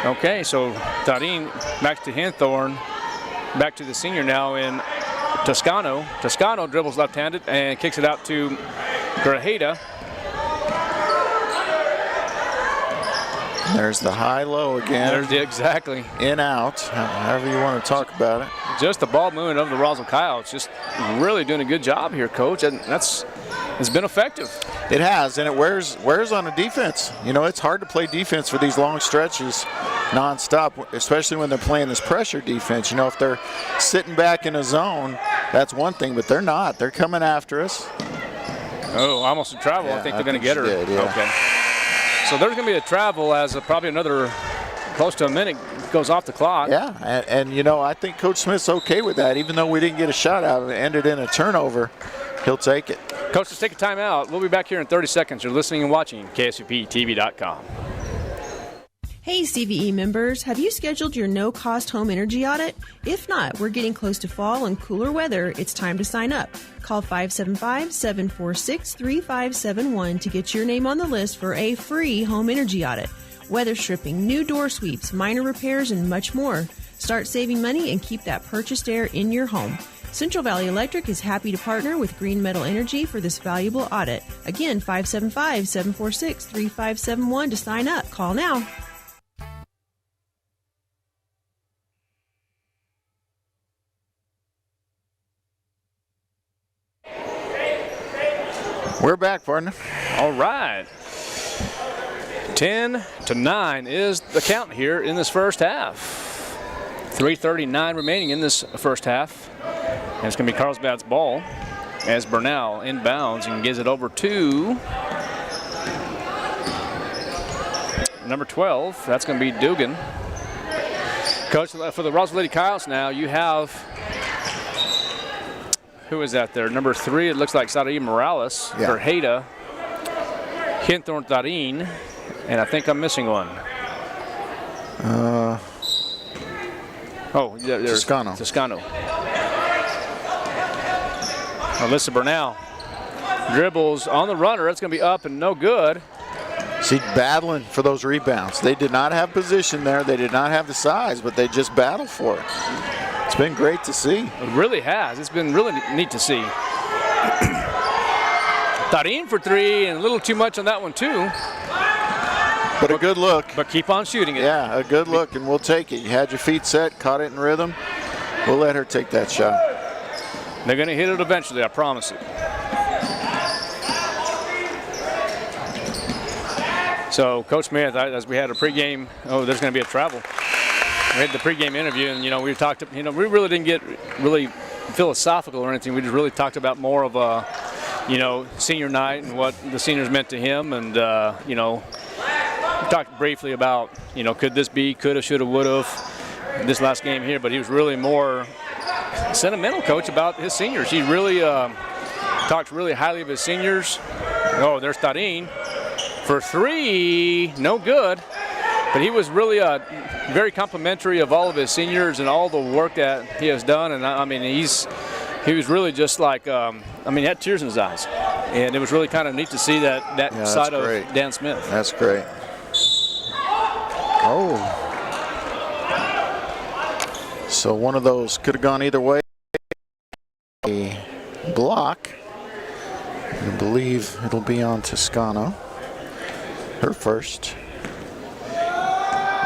Okay, so Tarin back to Hinthorn, back to the senior now in Toscano. Toscano dribbles left-handed and kicks it out to Grajeda. There's the high-low again. There's the exactly. In, out, however you want to talk about it. Just the ball movement of the Roswell Coyotes. Just really doing a good job here, Coach, and it's been effective. It has, and it wears on a defense. You know, it's hard to play defense for these long stretches nonstop, especially when they're playing this pressure defense. You know, if they're sitting back in a zone, that's one thing, but they're not. They're coming after us. Oh, almost a travel. Yeah, I think they're going to get her. Did, yeah. Okay. So there's going to be a travel as probably another close to a minute goes off the clock. Yeah, and you know, I think Coach Smith's okay with that. Even though we didn't get a shot out of it, ended in a turnover, he'll take it. Coach, let's take a timeout. We'll be back here in 30 seconds. You're listening and watching KSUPTV.com. Hey CVE members, have you scheduled your no-cost home energy audit? If not, we're getting close to fall and cooler weather. It's time to sign up. Call 575-746-3571 to get your name on the list for a free home energy audit. Weather stripping, new door sweeps, minor repairs, and much more. Start saving money and keep that purchased air in your home. Central Valley Electric is happy to partner with Green Metal Energy for this valuable audit. Again, 575-746-3571 to sign up. Call now. We're back, partner. All right. 10-9 is the count here in this first half. 3:39 remaining in this first half. And it's going to be Carlsbad's ball as Bernal inbounds and gives it over to number 12. That's going to be Dugan. Coach, for the Roswell Lady Coyotes now, you have, who is that there? Number 3, it looks like Sarai Morales, Grajeda, Hinthorn Tarin, And I think I'm missing one. There's Toscano. Alyssa Bernal dribbles on the runner. That's going to be up and no good. She's battling for those rebounds. They did not have position there. They did not have the size, but they just battled for it. It's been great to see. It really has. It's been really neat to see. Tarin for three, and a little too much on that one too. But a good look. But keep on shooting it. Yeah, a good look, and we'll take it. You had your feet set, caught it in rhythm. We'll let her take that shot. They're going to hit it eventually, I promise it. So, Coach Smith, as we had a pregame, there's going to be a travel. We had the pregame interview, and we talked. We really didn't get really philosophical or anything. We just really talked about more of a, senior night and what the seniors meant to him, and we talked briefly about, could this be, coulda, shoulda, woulda, this last game here. But he was really more sentimental, Coach, about his seniors. He really talked really highly of his seniors. Oh, there's Tarin for three, no good. But he was really very complimentary of all of his seniors and all the work that he has done. And I mean, he was really just like, he had tears in his eyes. And it was really kind of neat to see that side of Dan Smith. That's great. Oh. So one of those could have gone either way. A block. I believe it'll be on Toscano. Her first.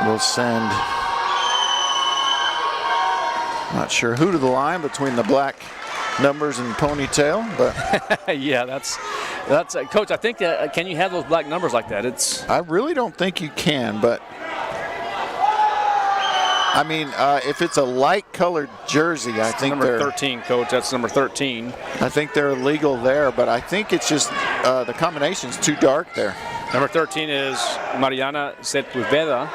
We'll send, not sure who to the line between the black numbers and ponytail, but yeah, that's Coach. I think that can you have those black numbers like that? I really don't think you can, but I mean, if it's a light colored jersey, I think number 13, Coach. That's number 13. I think they're legal there, but I think it's just the combination's too dark there. Number 13 is Mariana Sepulveda.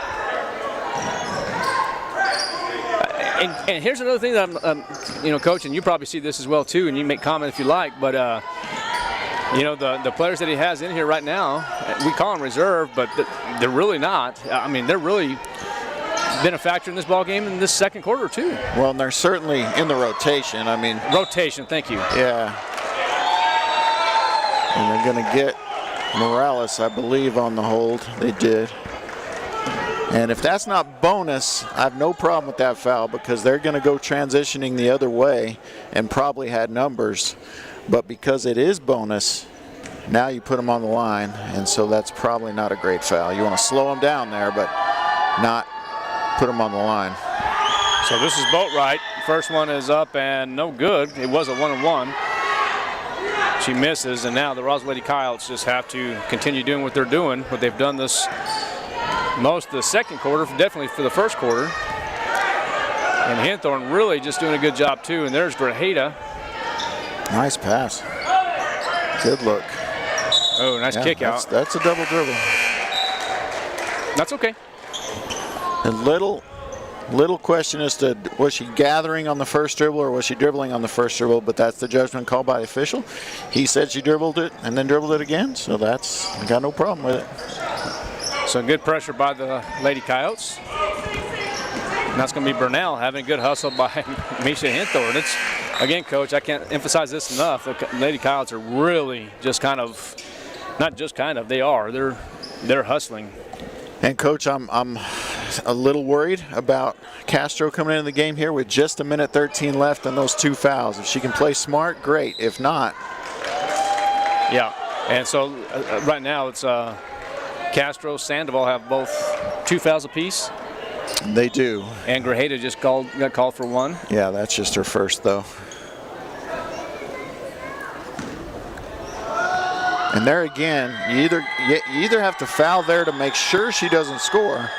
And here's another thing that I'm, Coach, and you probably see this as well too, and you make comment if you like, but the players that he has in here right now, we call them reserve, but they're really not. I mean, they're really been a factor in this ball game in this second quarter too. Well, and they're certainly in the rotation. I mean, rotation. Thank you. Yeah. And they're going to get Morales, I believe, on the hold. They did. And if that's not bonus, I have no problem with that foul because they're going to go transitioning the other way and probably had numbers. But because it is bonus, now you put them on the line, and so that's probably not a great foul. You want to slow them down there, but not put them on the line. So this is Boatwright. First one is up and no good. It was a 1-on-1. She misses, and now the Roswell Lady Coyotes just have to continue doing what they're doing, what they've done this most of the second quarter, definitely for the first quarter. And Hinthorn really just doing a good job too. And there's Grajeda. Nice pass. Good look. Oh, nice kick out. That's a double dribble. That's okay. A little question as to was she gathering on the first dribble or was she dribbling on the first dribble, but that's the judgment called by the official. He said she dribbled it and then dribbled it again, so I got no problem with it. So good pressure by the Lady Coyotes. And that's going to be Burnell having a good hustle by Misha Hinthorn. It's, again, Coach, I can't emphasize this enough. The Lady Coyotes are really just kind of, not just kind of, they are. They're hustling. And Coach, I'm a little worried about Castro coming into the game here with just 1:13 left and those two fouls. If she can play smart, great. If not, yeah. And so right now it's Castro, Sandoval have both 2 fouls apiece. They do. And Grajeda just got called for 1. Yeah, that's just her first though. And there again, you either have to foul there to make sure she doesn't score,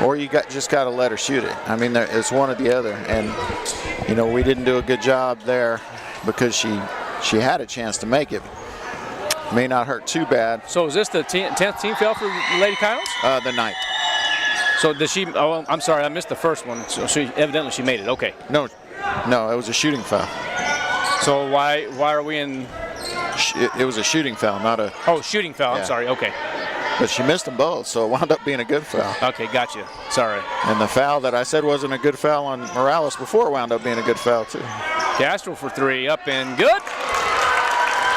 or you just got to let her shoot it. I mean, it's one or the other. And we didn't do a good job there because she had a chance to make it. May not hurt too bad. So is this the 10th team foul for Lady Coyotes? The 9th. So does she? Oh, I'm sorry, I missed the first one. So evidently she made it. Okay. No, it was a shooting foul. So why are we in? It was a shooting foul, not a... Oh, shooting foul. Yeah. I'm sorry. Okay. But she missed them both, so it wound up being a good foul. Okay, gotcha. Sorry. And the foul that I said wasn't a good foul on Morales before wound up being a good foul, too. Castro for 3, up and good.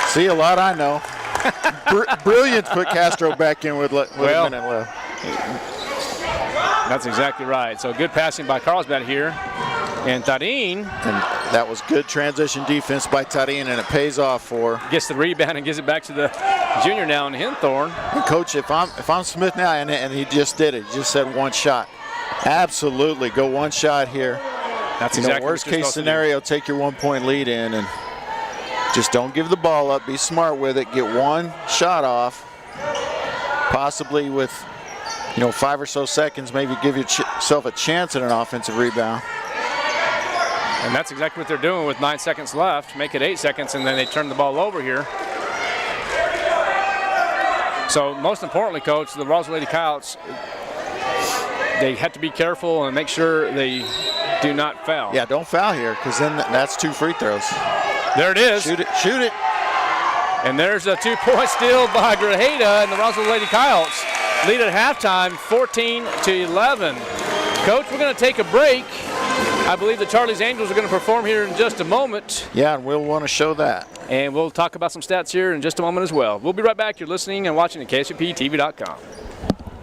See, a lot I know. Brilliant to put Castro back in with a minute left. That's exactly right. So good passing by Carlsbad here. And Tarin. And that was good transition defense by Tarin, and it pays off for. Gets the rebound and gives it back to the junior now in Hinthorn. And Coach, if I'm Smith now, and he just did it, he just said one shot. Absolutely, go one shot here. That's exactly worst case scenario, take your 1-point lead in and just don't give the ball up. Be smart with it. Get one shot off, possibly with 5 or so seconds. Maybe give yourself a chance at an offensive rebound. And that's exactly what they're doing with 9 seconds left. Make it 8 seconds, and then they turn the ball over here. So most importantly, Coach, the Roswell Lady Coyotes, they have to be careful and make sure they do not foul. Yeah, don't foul here, because then that's 2 free throws. There it is. Shoot it, shoot it. And there's a 2-point steal by Grajeda, and the Roswell Lady Coyotes lead at halftime, 14-11. Coach, we're going to take a break. I believe the Charlie's Angels are going to perform here in just a moment. Yeah, and we'll want to show that. And we'll talk about some stats here in just a moment as well. We'll be right back. You're listening and watching at KSUPTV.com.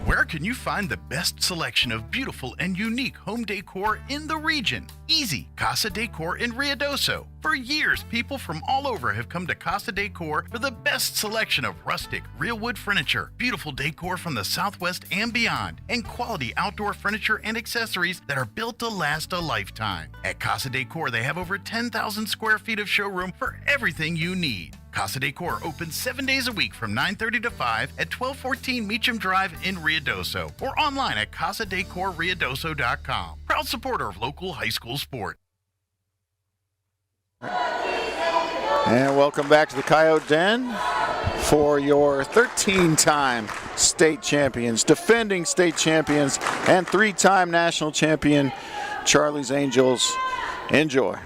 Where can you find the best selection of beautiful and unique home decor in the region? Easy, Casa Decor in Ruidoso. For years, people from all over have come to Casa Decor for the best selection of rustic, real wood furniture, beautiful decor from the Southwest and beyond, and quality outdoor furniture and accessories that are built to last a lifetime. At Casa Decor, they have over 10,000 square feet of showroom for everything you need. Casa Decor opens 7 days a week from 9:30 to 5 at 1214 Meacham Drive in Ruidoso or online at casadecorruidoso.com. Proud supporter of local high school sport. And welcome back to the Coyote Den for your 13-time state champions, defending state champions, and 3-time national champion Charlie's Angels. Enjoy.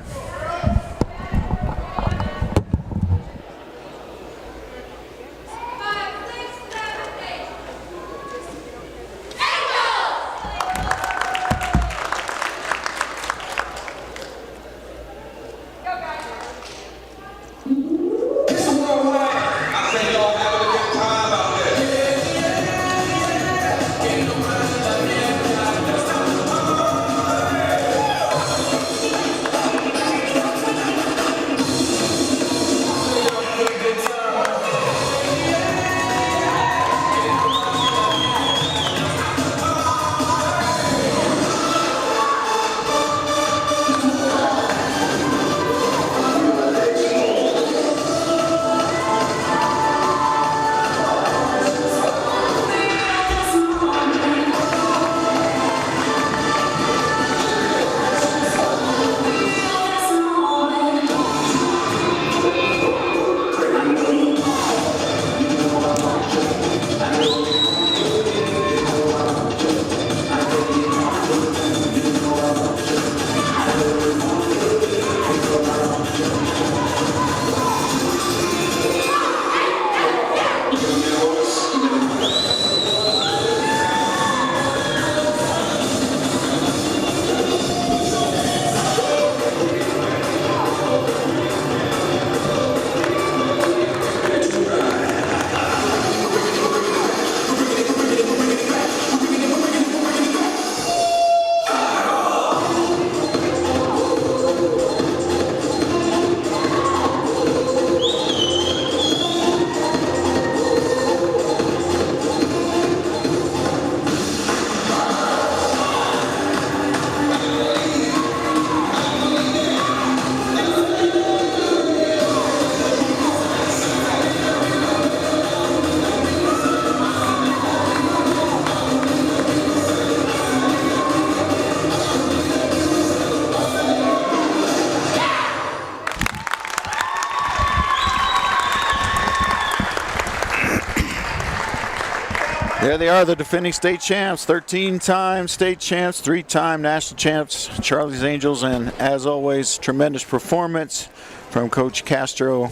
There they are, the defending state champs, 13-time state champs, 3-time national champs, Charlie's Angels, and as always, tremendous performance from Coach Castro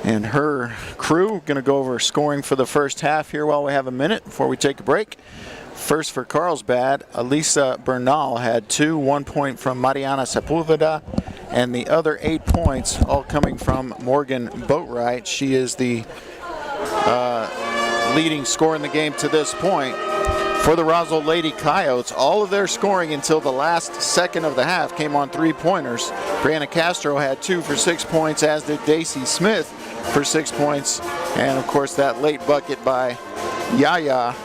and her crew. Going to go over scoring for the first half here while we have a minute before we take a break. First for Carlsbad, Elisa Bernal had 2, 1 point from Mariana Sepulveda, and the other 8 points all coming from Morgan Boatwright. She is the leading scorer in the game to this point. For the Roswell Lady Coyotes, all of their scoring until the last second of the half came on 3-pointers. Brianna Castro had 2 for 6 points, as did Daisy Smith for 6 points. And of course that late bucket by Yaya,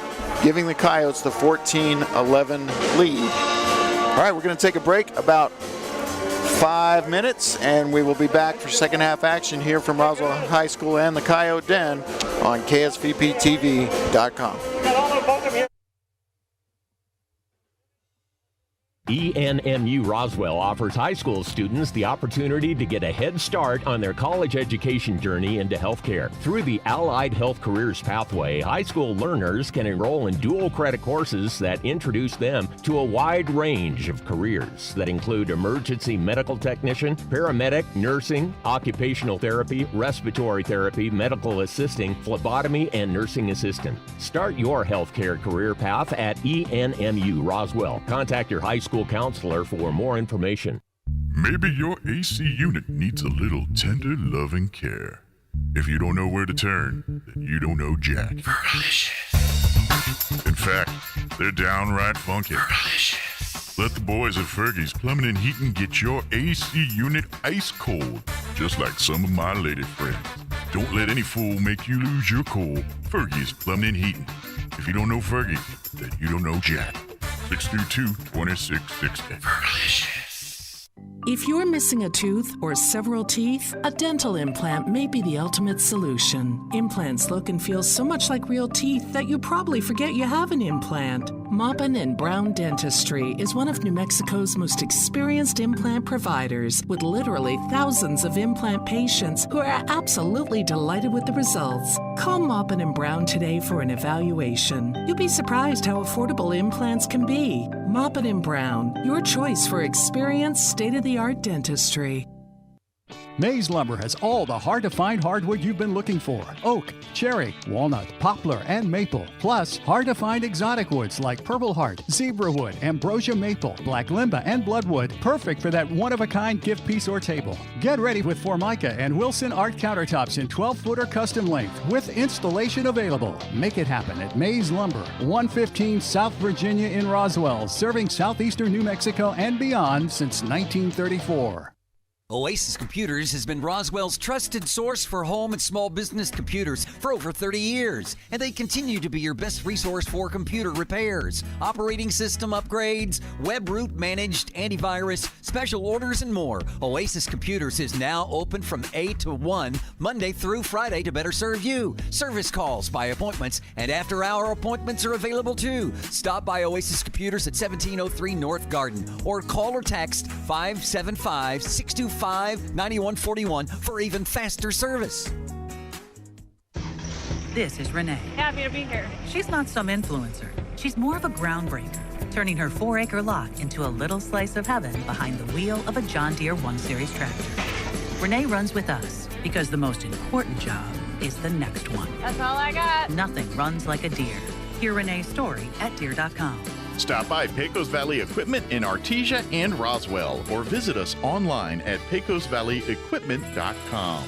giving the Coyotes the 14-11 lead. All right, we're going to take a break, about 5 minutes, and we will be back for second half action here from Roswell High School and the Coyote Den on KSVPTV.com. ENMU Roswell offers high school students the opportunity to get a head start on their college education journey into healthcare. Through the Allied Health Careers Pathway, high school learners can enroll in dual credit courses that introduce them to a wide range of careers that include emergency medical technician, paramedic, nursing, occupational therapy, respiratory therapy, medical assisting, phlebotomy, and nursing assistant. Start your healthcare career path at ENMU Roswell. Contact your high school counselor for more information. Maybe your AC unit needs a little tender loving care. If you don't know where to turn, then you don't know Jack. In fact, they're downright funky. Let the boys at Fergie's Plumbing and Heating get your AC unit ice cold, just like some of my lady friends. Don't let any fool make you lose your cool. Fergie's Plumbing and Heating. If you don't know Fergie, then you don't know Jack. 632-2660. If you're missing a tooth or several teeth, a dental implant may be the ultimate solution. Implants look and feel so much like real teeth that you probably forget you have an implant. Maupin and Brown Dentistry is one of New Mexico's most experienced implant providers, with literally thousands of implant patients who are absolutely delighted with the results. Call Maupin and Brown today for an evaluation. You'll be surprised how affordable implants can be. Maupin and Brown, your choice for experienced, state-of-the-art dentistry. Mays Lumber has all the hard-to-find hardwood you've been looking for. Oak, cherry, walnut, poplar, and maple. Plus, hard-to-find exotic woods like purple heart, zebra wood, ambrosia maple, black limba, and bloodwood. Perfect for that one-of-a-kind gift piece or table. Get ready with Formica and Wilson Art countertops in 12-footer custom length with installation available. Make it happen at Mays Lumber, 115 South Virginia in Roswell, serving southeastern New Mexico and beyond since 1934. Oasis Computers has been Roswell's trusted source for home and small business computers for over 30 years, and they continue to be your best resource for computer repairs, operating system upgrades, web root managed, antivirus, special orders, and more. Oasis Computers is now open from 8 to 1, Monday through Friday, to better serve you. Service calls by appointments and after-hour appointments are available too. Stop by Oasis Computers at 1703 North Garden or call or text 575-625-9141 for even faster service. This is Renee. Happy to be here. She's not some influencer. She's more of a groundbreaker, turning her 4-acre lot into a little slice of heaven behind the wheel of a John Deere 1 Series tractor. Renee runs with us because the most important job is the next one. That's all I got. Nothing runs like a Deere. Hear Renee's story at Deere.com. Stop by Pecos Valley Equipment in Artesia and Roswell, or visit us online at pecosvalleyequipment.com.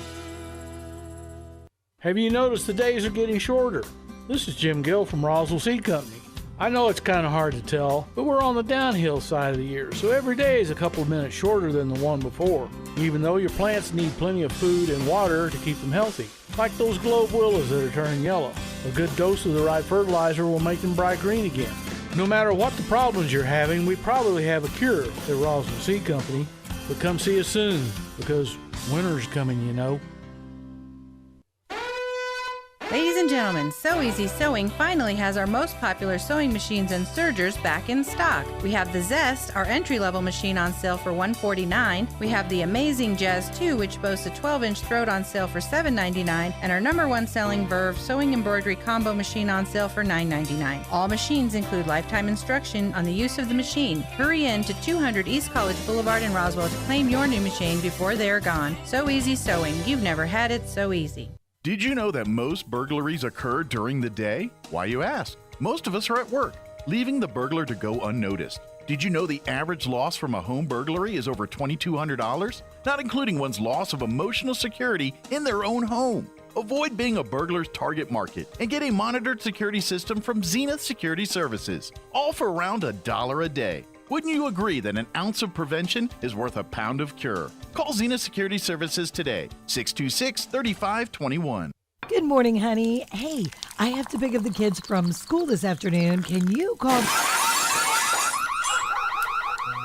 Have you noticed the days are getting shorter? This is Jim Gill from Roswell Seed Company. I know it's kind of hard to tell, but we're on the downhill side of the year, so every day is a couple of minutes shorter than the one before, even though your plants need plenty of food and water to keep them healthy. Like those globe willows that are turning yellow. A good dose of the right fertilizer will make them bright green again. No matter what the problems you're having, we probably have a cure at Roswell Seed Company. But come see us soon, because winter's coming, you know. Ladies and gentlemen, So Easy Sewing finally has our most popular sewing machines and sergers back in stock. We have the Zest, our entry-level machine, on sale for $149. We have the Amazing Jazz 2, which boasts a 12-inch throat, on sale for $7.99, and our number one selling Verve sewing embroidery combo machine on sale for $9.99. All machines include lifetime instruction on the use of the machine. Hurry in to 200 East College Boulevard in Roswell to claim your new machine before they're gone. So Easy Sewing. You've never had it so easy. Did you know that most burglaries occur during the day? Why, you ask? Most of us are at work, leaving the burglar to go unnoticed. Did you know the average loss from a home burglary is over $2,200? Not including one's loss of emotional security in their own home. Avoid being a burglar's target market and get a monitored security system from Zenith Security Services, all for around $1 a day. Wouldn't you agree that an ounce of prevention is worth a pound of cure? Call Zenith Security Services today, 626-3521. Good morning, honey. Hey, I have to pick up the kids from school this afternoon. Can you call...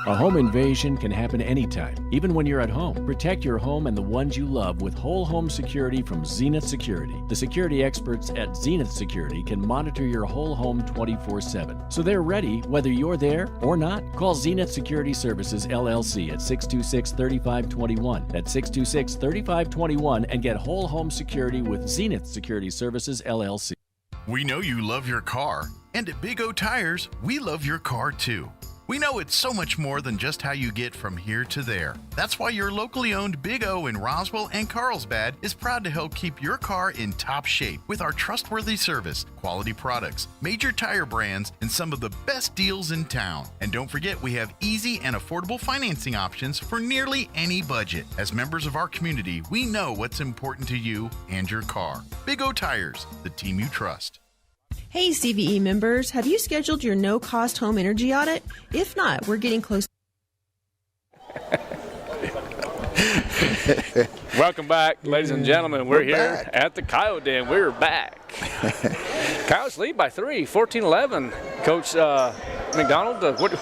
A home invasion can happen anytime, even when you're at home. Protect your home and the ones you love with whole home security from Zenith Security. The security experts at Zenith Security can monitor your whole home 24/7. So they're ready whether you're there or not. Call Zenith Security Services LLC at 626-3521. That's 626-3521 and get whole home security with Zenith Security Services LLC. We know you love your car, and at Big O Tires, we love your car too. We know it's so much more than just how you get from here to there. That's why your locally owned Big O in Roswell and Carlsbad is proud to help keep your car in top shape with our trustworthy service, quality products, major tire brands, and some of the best deals in town. And don't forget, we have easy and affordable financing options for nearly any budget. As members of our community, we know what's important to you and your car. Big O Tires, the team you trust. Hey, CVE members, have you scheduled your no-cost home energy audit? If not, we're getting close. Welcome back, ladies and gentlemen. We're here at the Coyote, and we're back. Coyotes lead by 3, 14-11. Coach McDonald, what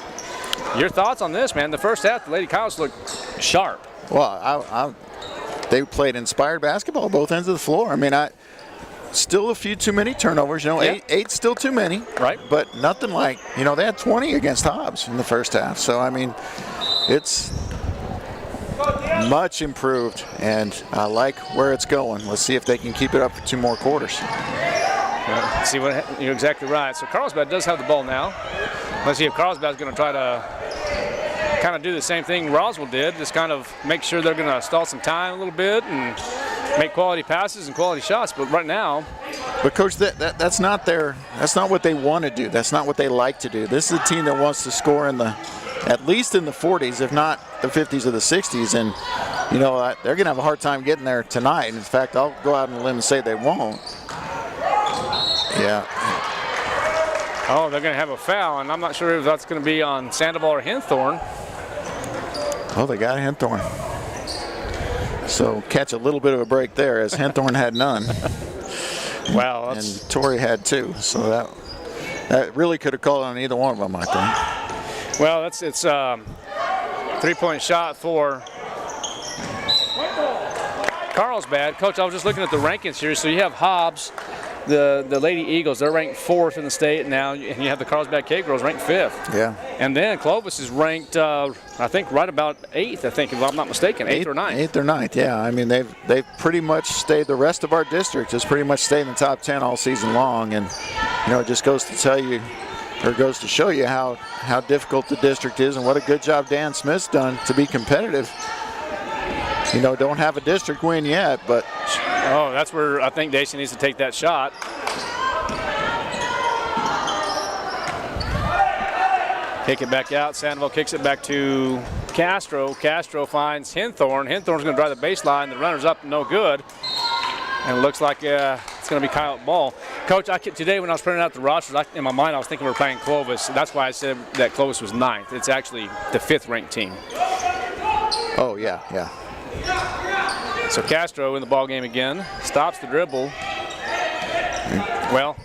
your thoughts on this, man? The first half, the Lady Coyotes looked sharp. Well, they played inspired basketball both ends of the floor. I mean, still a few too many turnovers. You know, Yeah. eight still too many. Right. But nothing like, they had 20 against Hobbs in the first half. So, I mean, it's much improved, and I like where it's going. Let's see if they can keep it up for 2 more quarters. Yeah, see what you're exactly right. So Carlsbad does have the ball now. Let's see if Carlsbad's going to try to kind of do the same thing Roswell did, just kind of make sure they're going to stall some time a little bit and make quality passes and quality shots. But right now, but Coach, that's not what they want to do. That's not what they like to do. This is a team that wants to score at least in the 40s, if not the 50s or the 60s. And they're going to have a hard time getting there tonight. In fact, I'll go out on a limb and say they won't. Yeah. Oh, they're going to have a foul, and I'm not sure if that's going to be on Sandoval or Henthorn. Oh, they got Henthorn. So catch a little bit of a break there, as Henthorn had none. Wow. And Torrey had 2. So that really could have called on either one of them, I think. Well, it's 3-point shot for Carlsbad. Coach, I was just looking at the rankings here. So you have Hobbs, the Lady Eagles. They're ranked 4th in the state now, and you have the Carlsbad K-Girls ranked 5th. Yeah. And then Clovis is ranked, I think, right about 8th, I think, if I'm not mistaken, 8th or 9th. 8th or 9th, yeah. I mean, they've pretty much stayed. The rest of our district has pretty much stayed in the top 10 all season long, and it just goes to tell you, or goes to show you how difficult the district is and what a good job Dan Smith's done to be competitive. Don't have a district win yet, but... Oh, that's where I think Daisy needs to take that shot. Kick it back out. Sandoval kicks it back to Castro. Castro finds Henthorn. Henthorn's going to drive the baseline. The runner's up, no good. And it looks like it's going to be Coyote ball. Coach, today when I was printing out the rosters, in my mind I was thinking we were playing Clovis. That's why I said that Clovis was 9th. It's actually the 5th ranked team. Oh, yeah. So Castro in the ball game again, stops the dribble. Well,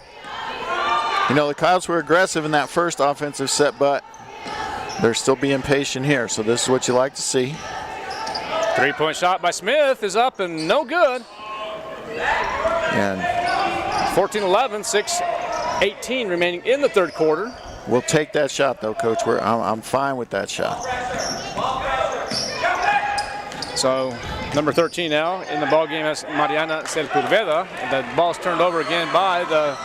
the Coyotes were aggressive in that first offensive set, but they're still being patient here. So this is what you like to see. 3-point shot by Smith is up and no good. And 14-11, 6:18 remaining in the third quarter. We'll take that shot, though, Coach. I'm fine with that shot. So number 13 now in the ball game is Mariana Sepulveda. The ball's turned over again by the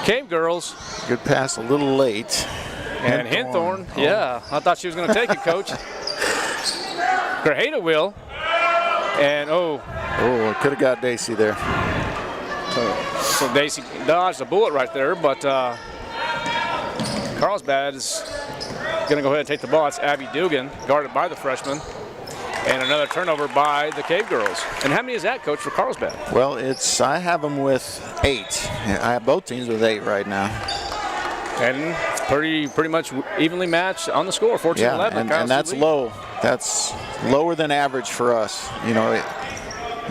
Cave Girls. Good pass, a little late. And Hinthorn, yeah, I thought she was going to take it, Coach. Grajeda will. And it could have got Daisy there. So Daisy dodged a bullet right there, but Carlsbad is going to go ahead and take the ball. It's Abby Dugan, guarded by the freshman. And another turnover by the Cave Girls. And how many is that, Coach, for Carlsbad? Well, I have them with 8. I have both teams with 8 right now. And pretty much evenly matched on the score, 14-11. Yeah, and that's low. That's lower than average for us, you know.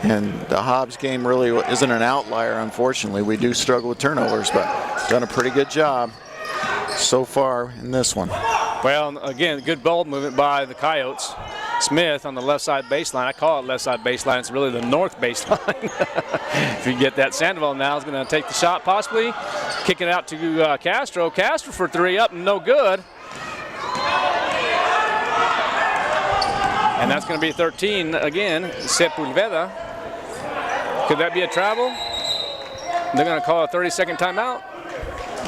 And the Hobbs game really isn't an outlier, unfortunately. We do struggle with turnovers, but done a pretty good job so far in this one. Well, again, good ball movement by the Coyotes. Smith on the left side baseline. I call it left side baseline. It's really the north baseline. If you get that, Sandoval now is going to take the shot possibly. Kick it out to Castro. Castro for 3 up, no good. And that's going to be 13 again. Sepulveda. Could that be a travel? They're going to call a 30-second timeout?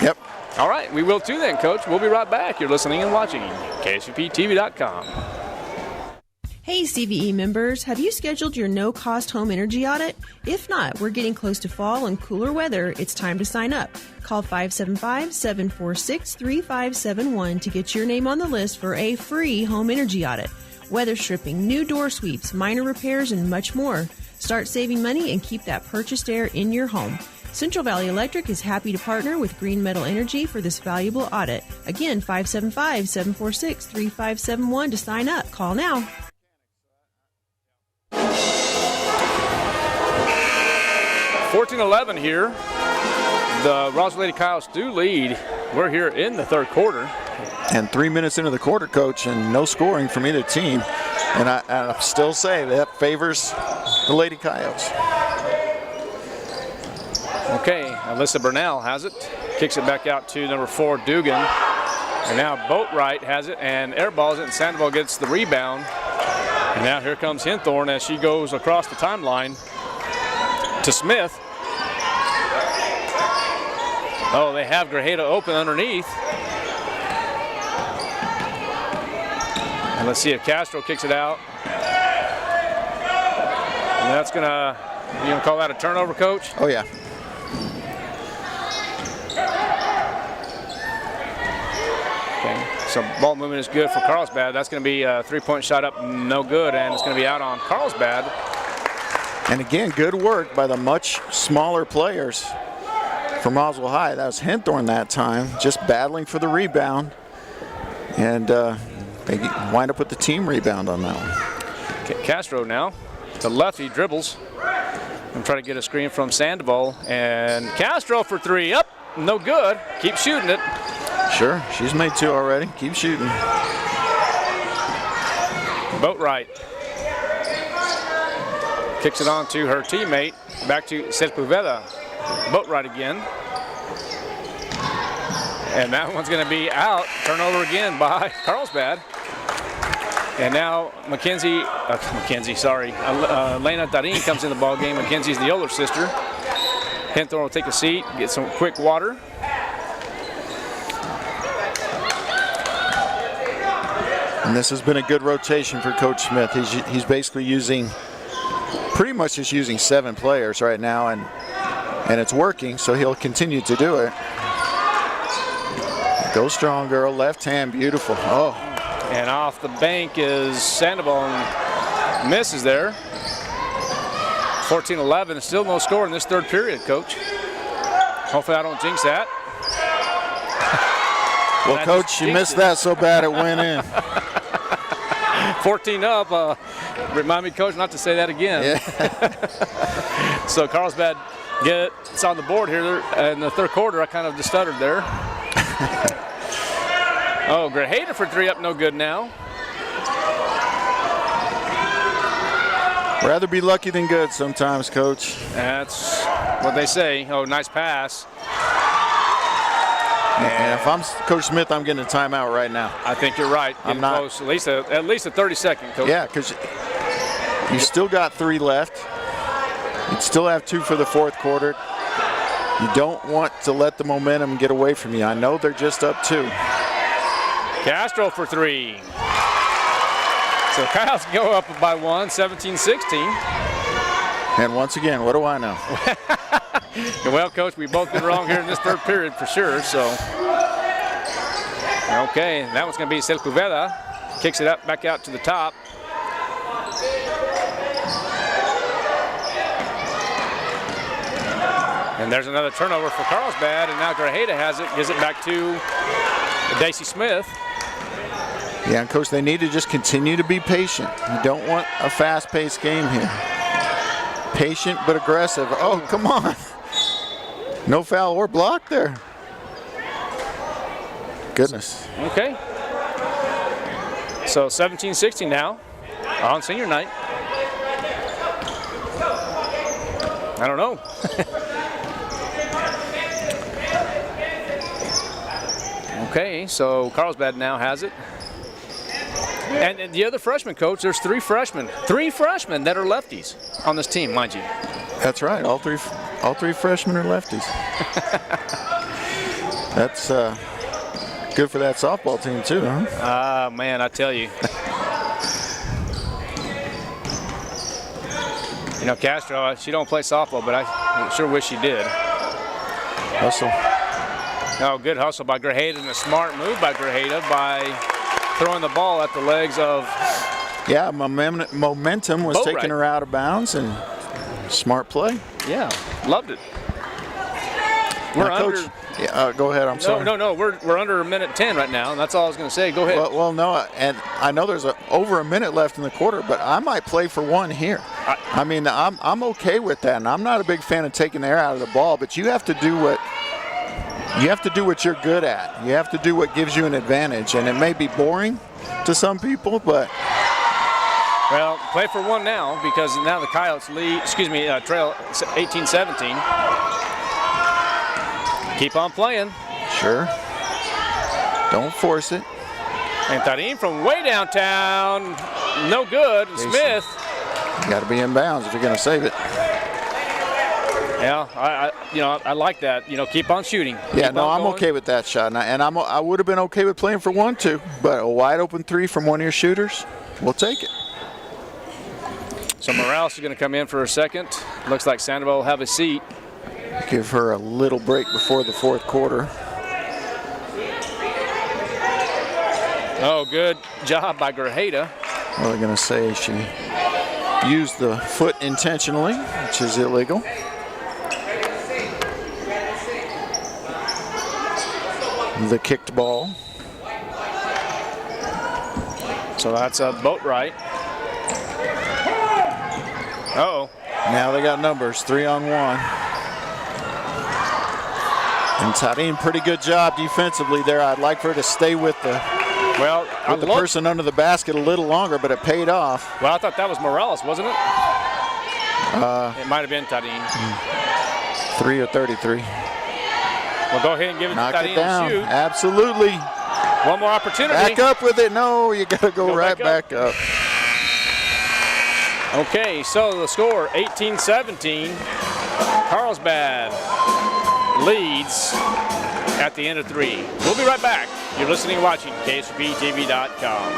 Yep. All right, we will too then, Coach. We'll be right back. You're listening and watching KSUPTV.com. Hey CVE members, have you scheduled your no-cost home energy audit? If not, we're getting close to fall and cooler weather. It's time to sign up. Call 575-746-3571 to get your name on the list for a free home energy audit. Weather stripping, new door sweeps, minor repairs, and much more. Start saving money and keep that purchased air in your home. Central Valley Electric is happy to partner with Green Metal Energy for this valuable audit. Again, 575-746-3571 to sign up. Call now. 14-11 here. The Roswell Lady Coyotes do lead. We're here in the third quarter. And 3 minutes into the quarter, Coach, and no scoring from either team. And I still say that favors the Lady Coyotes. Okay, Alyssa Burnell has it. Kicks it back out to number 4, Dugan. And now Boatwright has it and airballs it, and Sandoval gets the rebound. And now here comes Hinthorn as she goes across the timeline to Smith. Oh, they have Grajeda open underneath. And let's see if Castro kicks it out. And that's gonna, you gonna call that a turnover, Coach? Oh yeah. Okay, so ball movement is good for Carlsbad. That's gonna be a 3-point shot up, no good, and it's gonna be out on Carlsbad. And again, good work by the much smaller players from Roswell High. That was Hinthorn that time, just battling for the rebound. And they wind up with the team rebound on that one. Castro now, the lefty dribbles. And try to get a screen from Sandoval. And Castro for 3 up, no good. Keep shooting it. Sure, she's made 2 already. Keep shooting. Boatwright kicks it on to her teammate. Back to Sepulveda. Boatwright again. And that one's going to be out. Turnover again by Carlsbad. And now Lena Tarin comes in the ball game. Mackenzie's the older sister. Hinthorn will take a seat, get some quick water. And this has been a good rotation for Coach Smith. He's basically pretty much just using 7 players right now, and it's working, so he'll continue to do it. Go strong, girl. Left hand, beautiful. Oh. And off the bank is Sandoval and misses there. 14-11, still no score in this third period, Coach. Hopefully I don't jinx that. Well, Coach, you missed that so bad it went in. 14 up. Remind me, Coach, not to say that again. Yeah. So Carlsbad gets on the board here in the third quarter. I kind of just stuttered there. Oh, Grajeda for 3 up, no good now. Rather be lucky than good sometimes, Coach. That's what they say. Oh, nice pass. And if I'm Coach Smith, I'm getting a timeout right now. I think you're right. I'm not. Close. At least a 30-second, Coach. Yeah, because you still got 3 left. You still have 2 for the fourth quarter. You don't want to let the momentum get away from you. I know they're just up 2. Castro for 3. So Kyle's go up by 1, 17-16. And once again, what do I know? Well, Coach, we've both been wrong here in this third period for sure. So, okay, that one's going to be Sepulveda. Kicks it up back out to the top. And there's another turnover for Carlsbad, and now Grajeda has it, gives it back to Daisy Smith. Yeah, and Coach, they need to just continue to be patient. You don't want a fast-paced game here. Patient but aggressive. Oh, come on. No foul or block there. Goodness. Okay. So 17-16 now on senior night. I don't know. Okay, so Carlsbad now has it. And the other freshman, Coach, there's 3 freshmen. 3 freshmen that are lefties on this team, mind you. That's right. All three freshmen are lefties. That's good for that softball team too, huh? Man, I tell you. You know, Castro, she don't play softball, but I sure wish she did. Hustle. Oh, good hustle by Grajeda and a smart move by Grajeda by throwing the ball at the legs of... Yeah, momentum was taking her out of bounds, and smart play. Yeah, loved it. We're now, under... Coach, yeah, go ahead, I'm sorry. No, we're under a minute 10 right now, and that's all I was going to say. Go ahead. Well, no, and I know there's over a minute left in the quarter, but I might play for 1 here. I mean, I'm okay with that, and I'm not a big fan of taking the air out of the ball, but you have to do what you're good at. You have to do what gives you an advantage, and it may be boring to some people, but well, play for 1 now because now the Coyotes trail 18-17. Keep on playing. Sure. Don't force it. And Tarim from way downtown, no good. Smith. You got to be in bounds if you're going to save it. Yeah, I like that. You know, keep on shooting. Yeah, no, I'm okay with that shot, and I would have been okay with playing for 1 too. But a wide open 3 from one of your shooters, we'll take it. So Morales is going to come in for a second. Looks like Sandoval will have a seat. Give her a little break before the fourth quarter. Oh, good job by Grajeda. Well, they're going to say she used the foot intentionally, which is illegal. The kicked ball. So that's a boat right. Uh-oh. Now they got numbers, 3-on-1. And Tarim, pretty good job defensively there. I'd like for her to stay with the person under the basket a little longer, but it paid off. Well, I thought that was Morales, wasn't it? It might have been Tarim. 3 or 33. Well, go ahead and give it to Tarim to shoot. Absolutely. One more opportunity. Back up with it. No, you got to go right back up. Okay, so the score, 18-17. Carlsbad leads at the end of 3. We'll be right back. You're listening and watching KSPTV.com.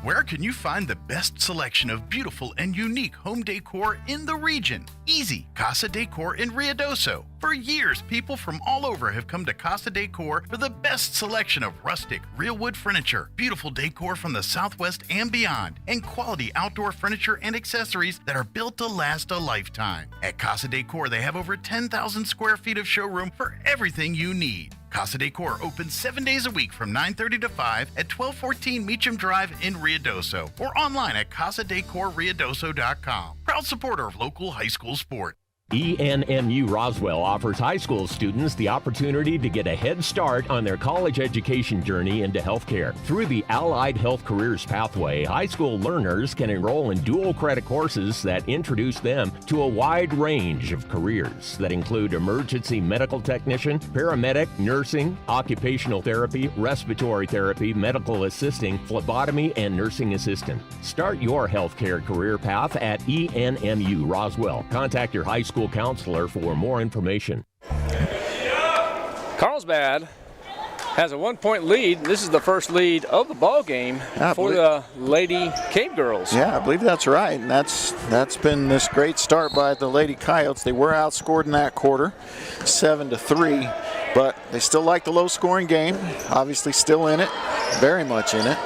Where can you find the best selection of beautiful and unique home decor in the region? Easy, Casa Decor in Ruidoso. For years, people from all over have come to Casa Decor for the best selection of rustic, real wood furniture, beautiful decor from the Southwest and beyond, and quality outdoor furniture and accessories that are built to last a lifetime. At Casa Decor, they have over 10,000 square feet of showroom for everything you need. Casa Decor opens 7 days a week from 9:30 to 5 at 1214 Meacham Drive in Ruidoso or online at casadecorruidoso.com. Proud supporter of local high school sport. ENMU Roswell offers high school students the opportunity to get a head start on their college education journey into healthcare. Through the Allied Health Careers Pathway, high school learners can enroll in dual credit courses that introduce them to a wide range of careers that include emergency medical technician, paramedic, nursing, occupational therapy, respiratory therapy, medical assisting, phlebotomy, and nursing assistant. Start your healthcare career path at ENMU Roswell. Contact your high school counselor for more information. Carlsbad has a 1-point lead. This is the first lead of the ball game for the Lady Cave Girls. Yeah, I believe that's right. And that's been this great start by the Lady Coyotes. They were outscored in that quarter, 7-3, but they still like the low-scoring game. Obviously still in it, very much in it.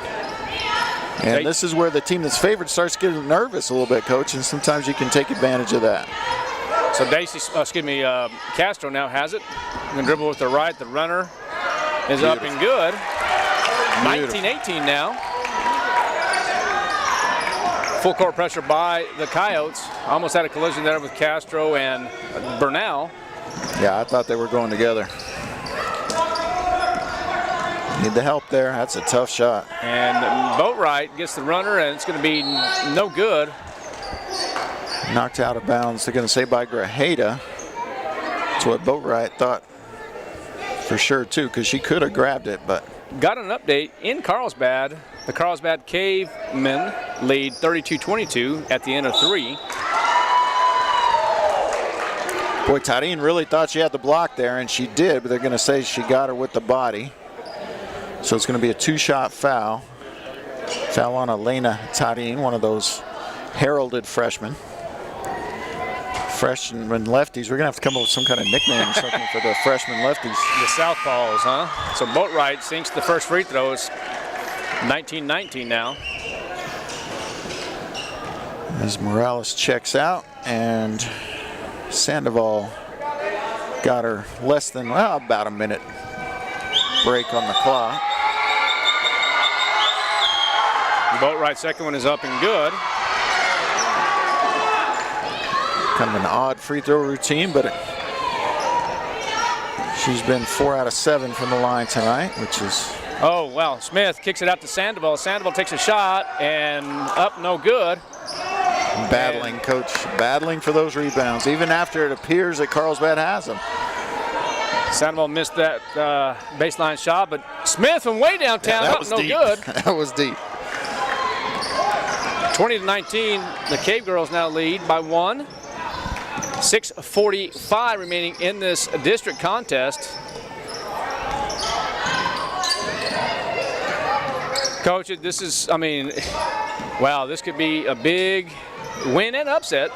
And this is where the team that's favored starts getting nervous a little bit, Coach, and sometimes you can take advantage of that. So Castro now has it. Going to dribble with the right. The runner is up and good. 19-18 now. Full court pressure by the Coyotes. Almost had a collision there with Castro and Bernal. Yeah, I thought they were going together. Need the help there. That's a tough shot. And Boatwright gets the runner, and it's going to be no good. Knocked out of bounds. They're going to say by Grajeda. That's what Boatwright thought for sure, too, because she could have grabbed it, but. Got an update in Carlsbad. The Carlsbad Cavemen lead 32-22 at the end of 3. Boy, Tadine really thought she had the block there, and she did, but they're going to say she got her with the body. So it's going to be a 2-shot foul. Foul on Elena Tadine, one of those heralded freshmen. Freshman lefties. We're going to have to come up with some kind of nickname or something for the freshman lefties. The Southpaws, huh? So Boatwright sinks the first free throw. It's 19-19 now. As Morales checks out, and Sandoval got her less than, well, about a minute break on the clock. Boatwright's second one is up and good. Kind of an odd free throw routine, but she's been 4 out of 7 from the line tonight, which is. Oh, well, Smith kicks it out to Sandoval. Sandoval takes a shot and up, no good. Battling, Coach, battling for those rebounds, even after it appears that Carlsbad has them. Sandoval missed that baseline shot, but Smith from way downtown, up, no good. That was deep. 20-19, the Cave Girls now lead by 1. 6:45 remaining in this district contest. Coach, this is, I mean, wow, this could be a big win and upset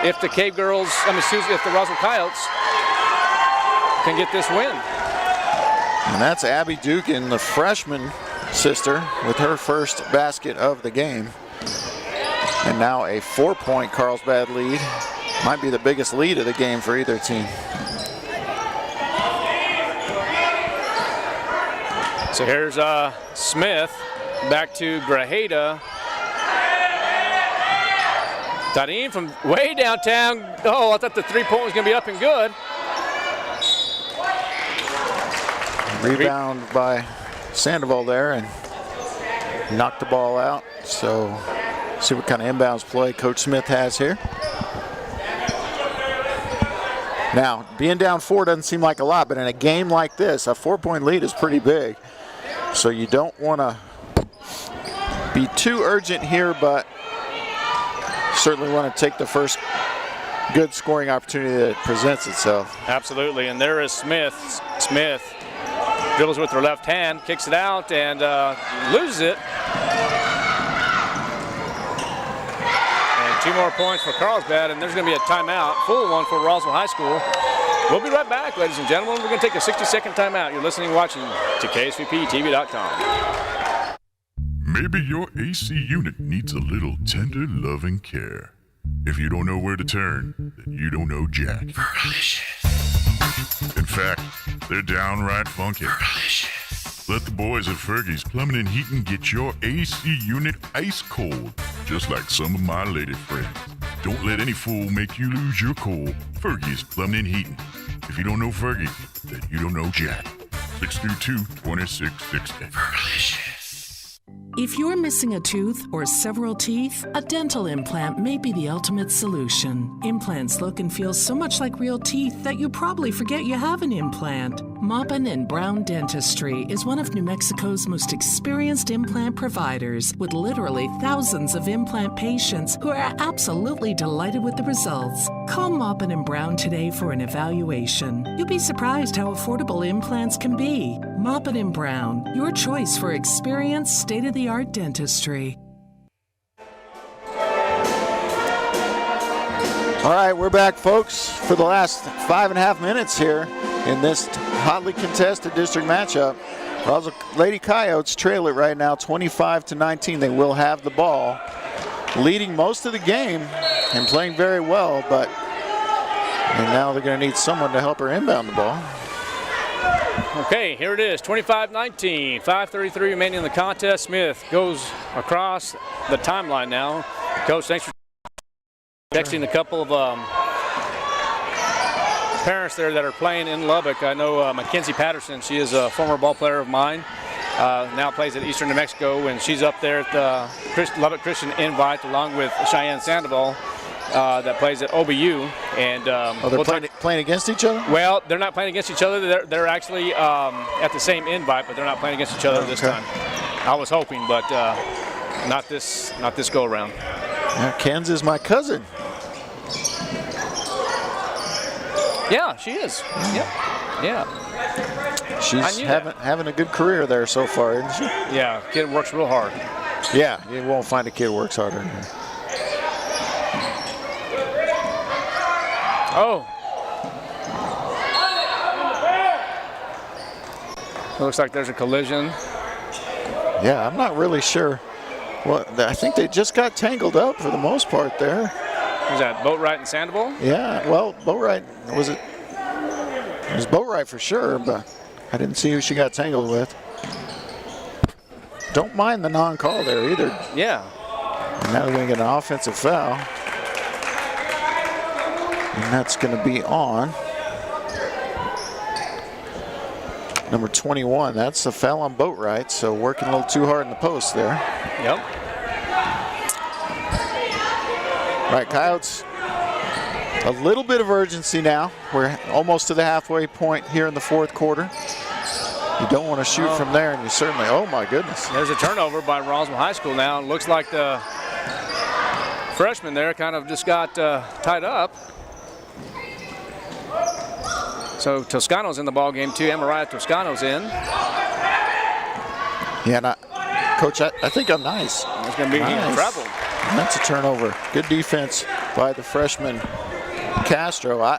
if the Cave Girls, if the Roswell Coyotes can get this win. And that's Abby Dugan, the freshman sister, with her first basket of the game. And now a 4-point Carlsbad lead. Might be the biggest lead of the game for either team. So here's Smith back to Grajeda. Tadine from way downtown. Oh, I thought the 3-point was going to be up and good. Rebound by Sandoval there and knocked the ball out. So see what kind of inbounds play Coach Smith has here. Now, being down 4 doesn't seem like a lot, but in a game like this, a 4-point lead is pretty big. So you don't want to be too urgent here, but certainly want to take the first good scoring opportunity that presents itself. Absolutely, and there is Smith. Smith dribbles with her left hand, kicks it out, and loses it. And 2 more points for Carlsbad, and there's going to be a timeout, full one for Roswell High School. We'll be right back, ladies and gentlemen. We're going to take a 60-second timeout. You're listening and watching to KSVPTV.com. Maybe your AC unit needs a little tender love and care. If you don't know where to turn, then you don't know Jack. In fact, they're downright funky. Let the boys at Fergie's Plumbing and Heating get your AC unit ice cold, just like some of my lady friends. Don't let any fool make you lose your cool. Fergie's Plumbing and Heating. If you don't know Fergie, then you don't know Jack. 632-2660. If you're missing a tooth or several teeth, a dental implant may be the ultimate solution. Implants look and feel so much like real teeth that you probably forget you have an implant. Maupin & Brown Dentistry is one of New Mexico's most experienced implant providers, with literally thousands of implant patients who are absolutely delighted with the results. Call Maupin & Brown today for an evaluation. You'll be surprised how affordable implants can be. Maupin & Brown, your choice for experienced, state-of-the-art dentistry. All right, we're back, folks, for the last 5.5 minutes here in this hotly contested district matchup. Roswell Lady Coyotes trail it right now, 25-19. They will have the ball, leading most of the game and playing very well, and now they're going to need someone to help her inbound the ball. Okay, here it is, 25-19, 5:33 remaining in the contest. Smith goes across the timeline now. Coach, thanks for texting a couple of parents there that are playing in Lubbock. I know Mackenzie Patterson, she is a former ball player of mine, now plays at Eastern New Mexico, and she's up there at the Lubbock Christian Invite along with Cheyenne Sandoval. That plays at OBU, and they're playing against each other? Well, they're not playing against each other. They're actually at the same invite, but they're not playing against each other this time. I was hoping, but not this go around. Yeah, Ken's is my cousin. Yeah, she is. Yeah. She's having a good career there so far, isn't she? Yeah, kid works real hard. Yeah, you won't find a kid who works harder than her. Oh. Looks like there's a collision. Yeah, I'm not really sure. Well, I think they just got tangled up for the most part there. Was that Boatwright and Sandoval? Yeah, well, Boatwright, it was Boatwright for sure, but I didn't see who she got tangled with. Don't mind the non-call there either. Yeah. And now they're going to get an offensive foul. And that's going to be on number 21. That's a foul on Boatwright, so working a little too hard in the post there. Yep. Right, Coyotes, a little bit of urgency now. We're almost to the halfway point here in the fourth quarter. You don't want to shoot from there, and you certainly, oh my goodness. There's a turnover by Roswell High School now. It looks like the freshman there kind of just got tied up. So Toscano's in the ball game too. Amariah Toscano's in. Yeah, and Coach, I think I'm nice. It's going to be in trouble. And that's a turnover. Good defense by the freshman Castro. I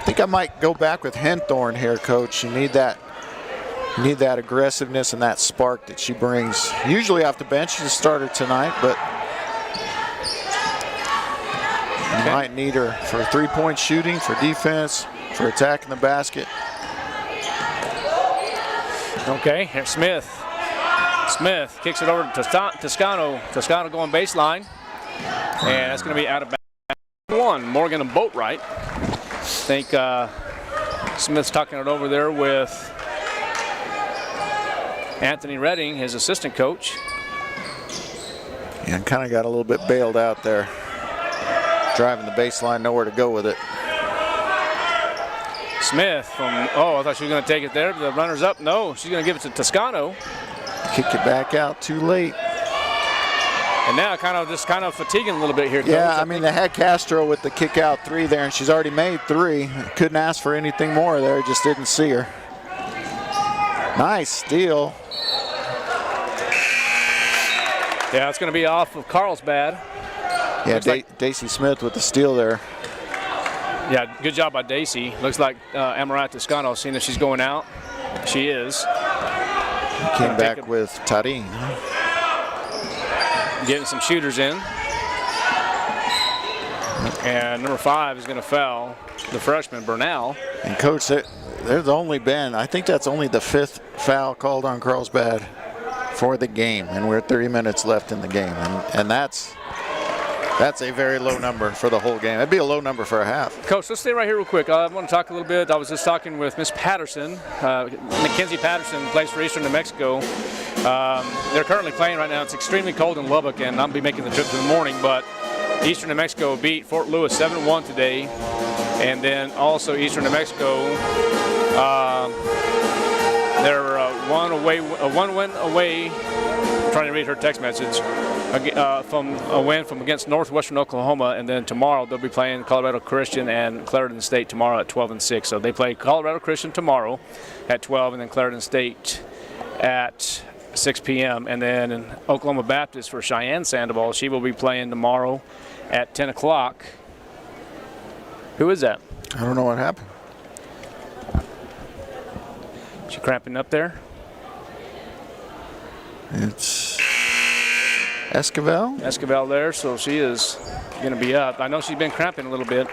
think I might go back with Henthorn here, Coach. You need that aggressiveness and that spark that she brings. Usually off the bench, she's a starter tonight, but you might need her for three-point shooting, for defense, for attacking the basket. Okay, here's Smith. Smith kicks it over to Toscano. Toscano going baseline. And that's going to be out of bounds. Morgan and Boatwright. I think Smith's tucking it over there with Anthony Redding, his assistant coach. And kind of got a little bit bailed out there. Driving the baseline, nowhere to go with it. Smith from, I thought she was going to take it there. The runner's up. No, she's going to give it to Toscano. Kick it back out too late. And now kind of fatiguing a little bit here, Coach. Yeah, I mean, they had Castro with the kick out three there, and she's already made three. Couldn't ask for anything more there, just didn't see her. Nice steal. Yeah, it's going to be off of Carlsbad. Yeah, Daisy Smith with the steal there. Yeah, good job by Daisy. Looks like Amariah Toscano, seeing that she's going out. She is. Came back with Tarin. Getting some shooters in. And number 5 is going to foul the freshman, Bernal. And Coach, there's only been, I think that's only the 5th foul called on Carlsbad for the game. And we're 30 minutes left in the game. And that's That's a very low number for the whole game. That'd be a low number for a half. Coach, let's stay right here real quick. I want to talk a little bit. I was just talking with Miss Patterson. Mackenzie Patterson plays for Eastern New Mexico. They're currently playing right now. It's extremely cold in Lubbock, and I'll be making the trip in the morning, but Eastern New Mexico beat Fort Lewis 7-1 today. And then also Eastern New Mexico, they're one win away. I'm trying to read her text message. From a win from against Northwestern Oklahoma, and then tomorrow they'll be playing Colorado Christian and Clarendon State tomorrow at 12 and 6. So they play Colorado Christian tomorrow at 12, and then Clarendon State at 6 p.m. And then Oklahoma Baptist for Cheyenne Sandoval, she will be playing tomorrow at 10 o'clock. Who is that? I don't know what happened. She cramping up there? It's Esquivel there, so she is going to be up. I know she's been cramping a little bit.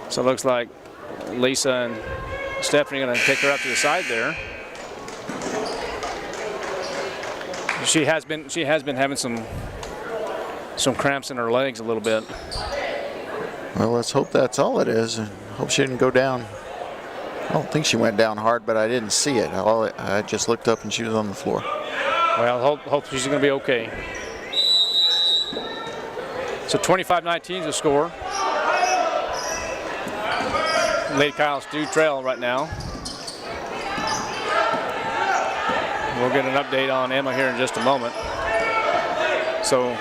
So it looks like Lisa and Stephanie are going to take her up to the side there. She has been having some cramps in her legs a little bit. Well, let's hope that's all it is, and hope she didn't go down. I don't think she went down hard, but I didn't see it. I just looked up and she was on the floor. Well, hopefully she's going to be okay. So 25-19 is the score. Lady Kyles do trail right now. We'll get an update on Emma here in just a moment. So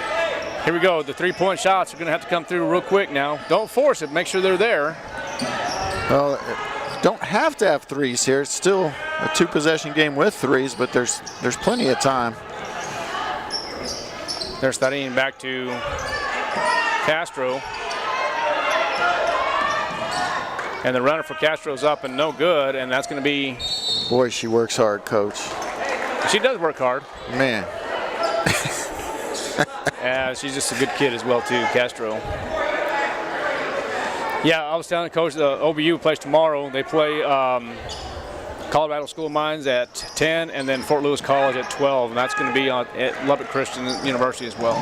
here we go. The three-point shots are going to have to come through real quick now. Don't force it. Make sure they're there. Well, don't have to have threes here. It's still a two-possession game with threes, but there's plenty of time. They're studying back to Castro. And the runner for Castro's up and no good, and that's going to be... Boy, she works hard, Coach. She does work hard. Man. She's just a good kid as well, too, Castro. Yeah, I was telling Coach, the OBU plays tomorrow. They play Colorado School of Mines at 10, and then Fort Lewis College at 12, and that's going to be at Lubbock Christian University as well.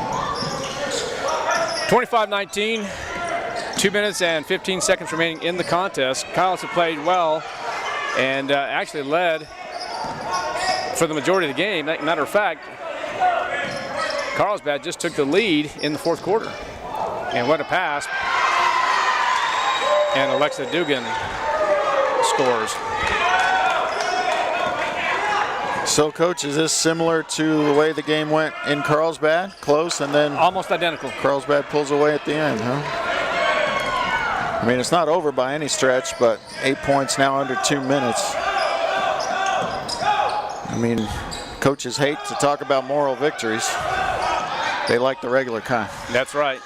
25-19, 2 minutes and 15 seconds remaining in the contest. Kyles have played well and actually led for the majority of the game. Matter of fact, Carlsbad just took the lead in the fourth quarter. And what a pass. And Alexa Dugan scores. So, Coach, is this similar to the way the game went in Carlsbad? Close, and then... Almost identical. Carlsbad pulls away at the end, huh? I mean, it's not over by any stretch, but 8 points now under 2 minutes. I mean, coaches hate to talk about moral victories. They like the regular kind. That's right.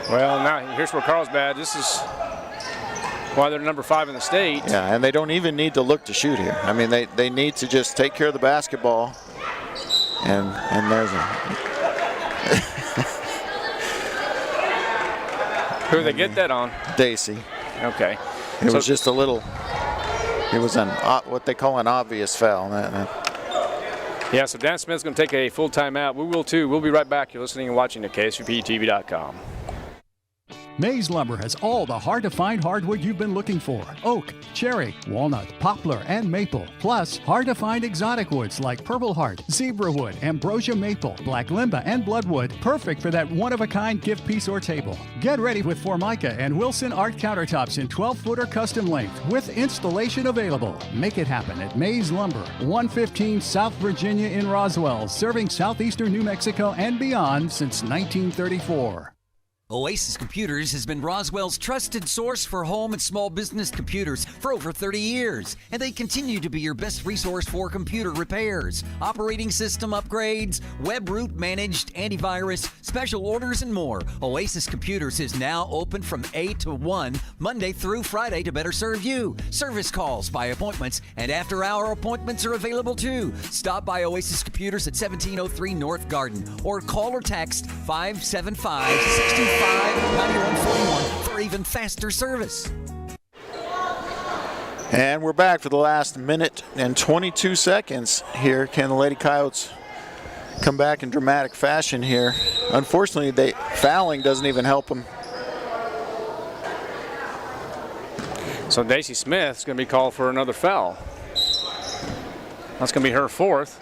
Well, now here's where Carlsbad, this is why they're number 5 in the state. Yeah, and they don't even need to look to shoot here. I mean, they need to just take care of the basketball. And there's a... Who did they get that on? Dacey. Okay. It was just a little, it was what they call an obvious foul. Yeah, so Dan Smith's going to take a full timeout. We will too. We'll be right back. You're listening and watching to KSUPTV.com. Mays Lumber has all the hard-to-find hardwood you've been looking for. Oak, cherry, walnut, poplar, and maple. Plus, hard-to-find exotic woods like purple heart, zebra wood, ambrosia maple, black limba, and bloodwood. Perfect for that one-of-a-kind gift piece or table. Get ready with Formica and Wilson Art countertops in 12-footer custom length with installation available. Make it happen at Mays Lumber, 115 South Virginia in Roswell, serving southeastern New Mexico and beyond since 1934. Oasis Computers has been Roswell's trusted source for home and small business computers for over 30 years, and they continue to be your best resource for computer repairs, operating system upgrades, web root managed antivirus, special orders, and more. Oasis Computers is now open from 8 to 1, Monday through Friday to better serve you. Service calls by appointments and after-hour appointments are available too. Stop by Oasis Computers at 1703 North Garden or call or text 575-659141 for even faster service. And we're back for the last minute and 22 seconds here. Can the Lady Coyotes come back in dramatic fashion here? Unfortunately, fouling doesn't even help them. So Daisy Smith's going to be called for another foul. That's going to be her fourth.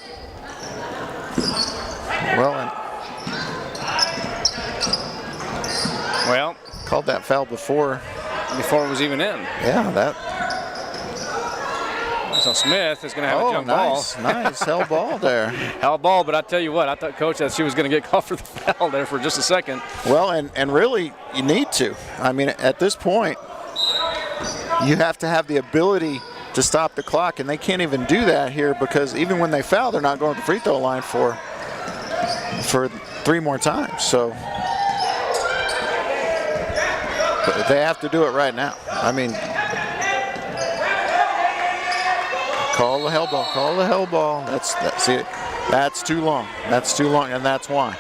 Well, called that foul before it was even in. Yeah, So Smith is going to have a jump ball. Nice held ball there. Held ball, but I tell you what, I thought, Coach, that she was going to get called for the foul there for just a second. Well, and really, you need to. I mean, at this point, you have to have the ability to stop the clock, and they can't even do that here because even when they foul, they're not going to the free throw line for 3 more times. So but they have to do it right now. I mean, call the hell ball. Call the hell ball. That's too long. That's too long, and that's why.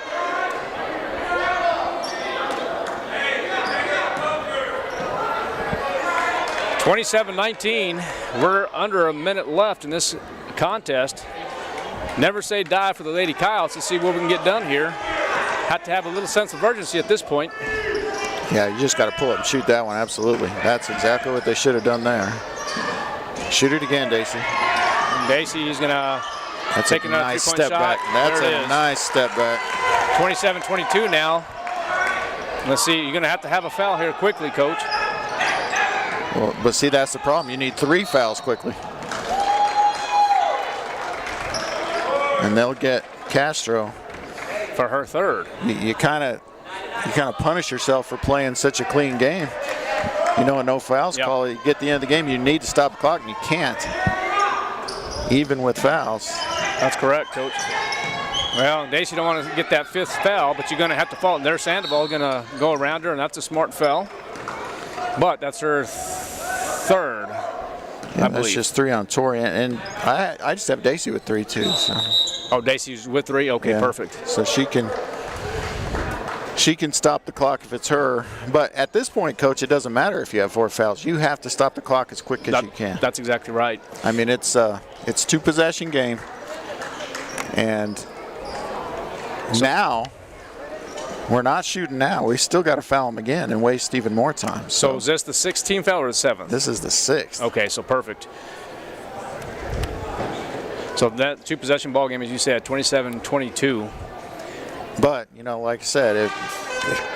(27-19). We're under a minute left in this contest. Never say die for the Lady Coyotes. Let's see what we can get done here. Have to have a little sense of urgency at this point. Yeah, you just got to pull up and shoot that one. Absolutely. That's exactly what they should have done there. Shoot it again, Daisy. And Daisy is going to take another nice 3-point step shot. back. That's a nice step back. 27-22 now. Let's see, you're going to have a foul here quickly, Coach. Well, but see, that's the problem. You need 3 fouls quickly. And they'll get Castro for her third. You kind of punish yourself for playing such a clean game. You know, a no fouls call, you get the end of the game, you need to stop the clock, and you can't, even with fouls. That's correct, Coach. Well, Daisy don't want to get that 5th foul, but you're going to have to fall. And there's Sandoval going to go around her, and that's a smart foul. But that's her third, I believe. That's just 3 on Tori, and I just have Daisy with 3 too. So. Oh, Daisy's with 3? Okay, perfect. So she can stop the clock if it's her. But at this point, Coach, it doesn't matter if you have 4 fouls. You have to stop the clock as quick as you can. That's exactly right. I mean, it's 2-possession game. And now, we're not shooting now. We still got to foul them again and waste even more time. So is this the 16th foul or the 7th? This is the 6th. Okay, so perfect. So that 2-possession ball game, as you said, 27-22. But, you know, like I said,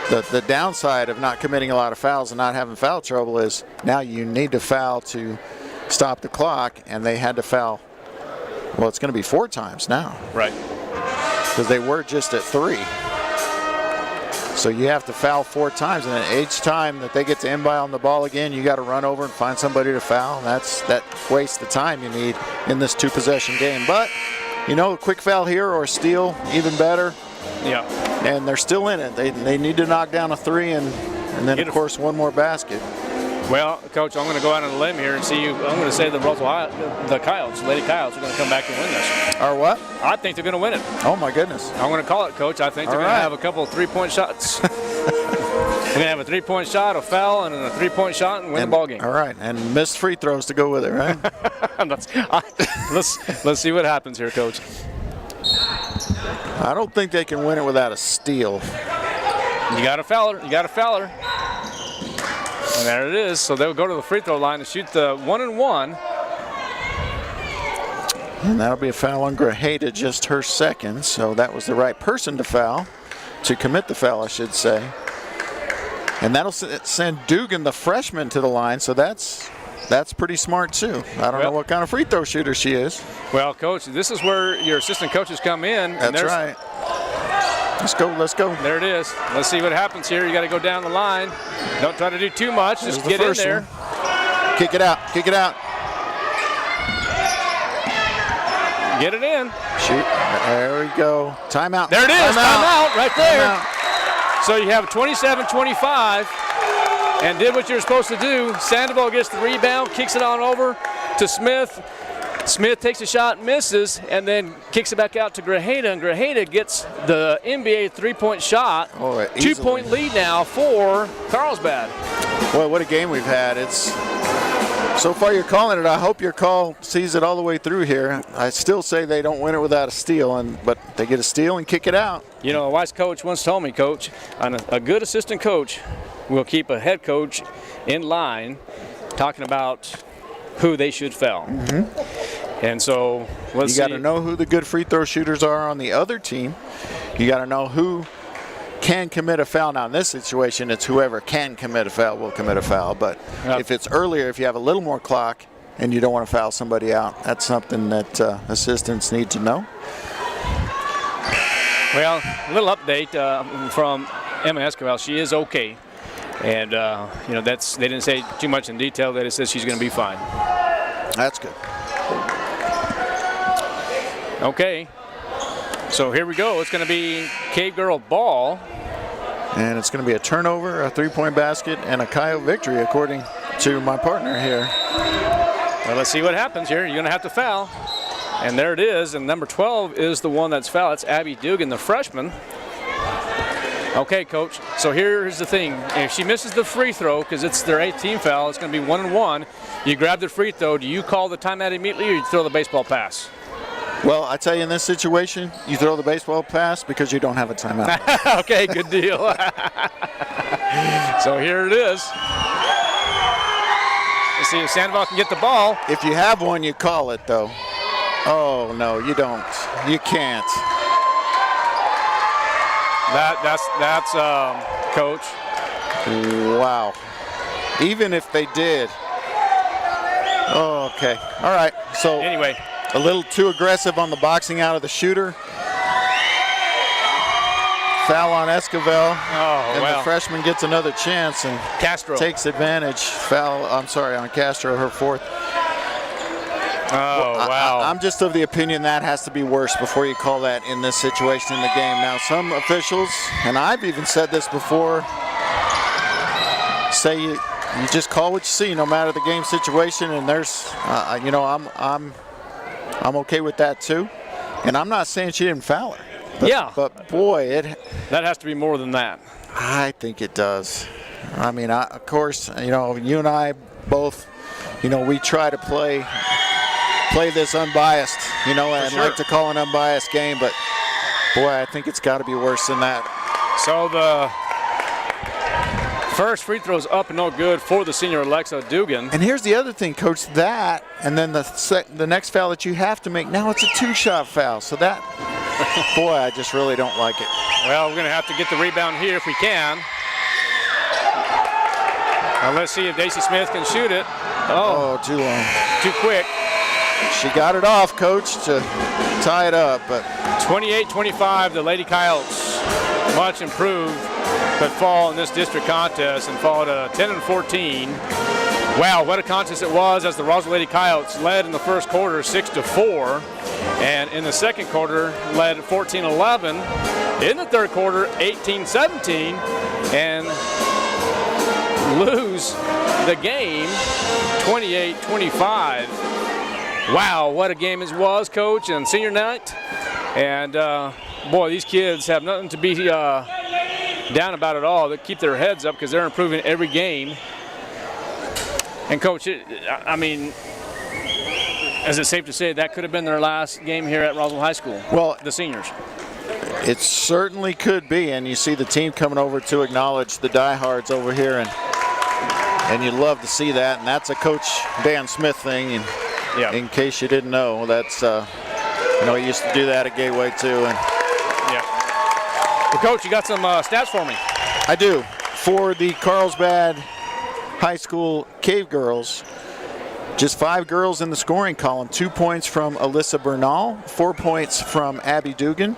the downside of not committing a lot of fouls and not having foul trouble is now you need to foul to stop the clock, and they had to foul, well, it's going to be 4 times now. Right. Because they were just at 3. So you have to foul 4 times, and then each time that they get to inbound the ball again, you got to run over and find somebody to foul. And that wastes the time you need in this 2-possession game. But, you know, a quick foul here or a steal, even better. Yeah. And they're still in it. They need to knock down a 3 and then, of course, 1 more basket. Well, Coach, I'm going to go out on a limb here and see you. I'm going to say the Coyotes, Lady Coyotes, are going to come back and win this. Or what? I think they're going to win it. Oh, my goodness. I'm going to call it, Coach. I think they're going to have a couple of 3-point shots. We're going to have a 3-point shot, a foul, and then a 3-point shot and win the ball game. All right, and missed free throws to go with it, right? Let's see what happens here, Coach. I don't think they can win it without a steal. You got a foul her. You got a foul her. And there it is. So they'll go to the free throw line and shoot the 1-and-1. And that'll be a foul on Grajeda, just her second. So that was the right person to foul, to commit the foul, I should say. And that'll send Dugan, the freshman, to the line. So that's pretty smart, too. I don't know what kind of free throw shooter she is. Well, Coach, this is where your assistant coaches come in. That's right. Let's go. There it is. Let's see what happens here. You got to go down the line. Don't try to do too much. Just get in there. Kick it out. Kick it out. Get it in. Shoot. There we go. Timeout. There it is. Timeout right there. So you have 27-25 and did what you're supposed to do. Sandoval gets the rebound, kicks it on over to Smith. Smith takes a shot, misses, and then kicks it back out to Grajeda, and Grajeda gets the NBA 3-point shot. 2-point lead now for Carlsbad. Well, what a game we've had. So far you're calling it. I hope your call sees it all the way through here. I still say they don't win it without a steal, but they get a steal and kick it out. You know, a wise coach once told me, Coach, a good assistant coach will keep a head coach in line talking about who they should foul. And so let's see. You got to know who the good free throw shooters are on the other team. You got to know who can commit a foul. Now in this situation, it's whoever can commit a foul will commit a foul. But if it's earlier, if you have a little more clock and you don't want to foul somebody out, that's something that assistants need to know. Well, a little update from Emma Esquivel. She is okay. And, you know, they didn't say too much in detail. They just said she's going to be fine. That's good. Okay. So here we go. It's going to be Cave Girl ball. And it's going to be a turnover, a three-point basket, and a Coyote victory, according to my partner here. Well, let's see what happens here. You're going to have to foul. And there it is. And number 12 is the one that's fouled. It's Abby Dugan, the freshman. Okay, Coach. So here's the thing. If she misses the free throw, because it's their 8th team foul, it's going to be 1-1. You grab the free throw. Do you call the timeout immediately, or you throw the baseball pass? Well, I tell you, in this situation, you throw the baseball pass because you don't have a timeout. Okay, good deal. So here it is. Let's see if Sandoval can get the ball. If you have one, you call it, though. Oh, no, you don't. You can't. That's Coach. Wow. Even if they did. Oh, okay. All right. So anyway, a little too aggressive on the boxing out of the shooter. Foul on Esquivel. Oh, and the freshman gets another chance and Castro takes advantage. Foul, I'm sorry, on Castro, her 4th. Oh, wow. I'm just of the opinion that has to be worse before you call that in this situation in the game. Now, some officials, and I've even said this before, say you just call what you see, no matter the game situation. And there's, you know, I'm okay with that too. And I'm not saying she didn't foul her. But, yeah. But boy, that has to be more than that. I think it does. I mean, of course, you know, you and I both, you know, we try to play this unbiased, you know, and like to call an unbiased game, but boy, I think it's got to be worse than that. So the first free throw's up and no good for the senior Alexa Dugan. And here's the other thing, Coach, that, and then the next foul that you have to make, now it's a 2-shot foul. So that, boy, I just really don't like it. Well, we're going to have to get the rebound here if we can. Now let's see if Daisy Smith can shoot it. Oh, too long. Too quick. She got it off, Coach, to tie it up. But 28-25, the Lady Coyotes, much improved, but fall in this district contest and fall to 10-14. Wow, what a contest it was, as the Roswell Lady Coyotes led in the first quarter 6-4, and in the second quarter led 14-11. In the third quarter, 18-17, and lose the game 28-25. Wow, what a game it was, Coach, and senior night. And boy, these kids have nothing to be down about at all. They keep their heads up because they're improving every game. And Coach, I mean, is it safe to say that could have been their last game here at Roswell High School? Well, the seniors. It certainly could be, and you see the team coming over to acknowledge the diehards over here, and you love to see that. And that's a Coach Dan Smith thing. And yeah. In case you didn't know, that's you know, he used to do that at Gateway too. And yeah. Well, Coach, you got some stats for me? I do. For the Carlsbad High School Cave Girls, just 5 girls in the scoring column. 2 points from Alyssa Bernal, 4 points from Abby Dugan,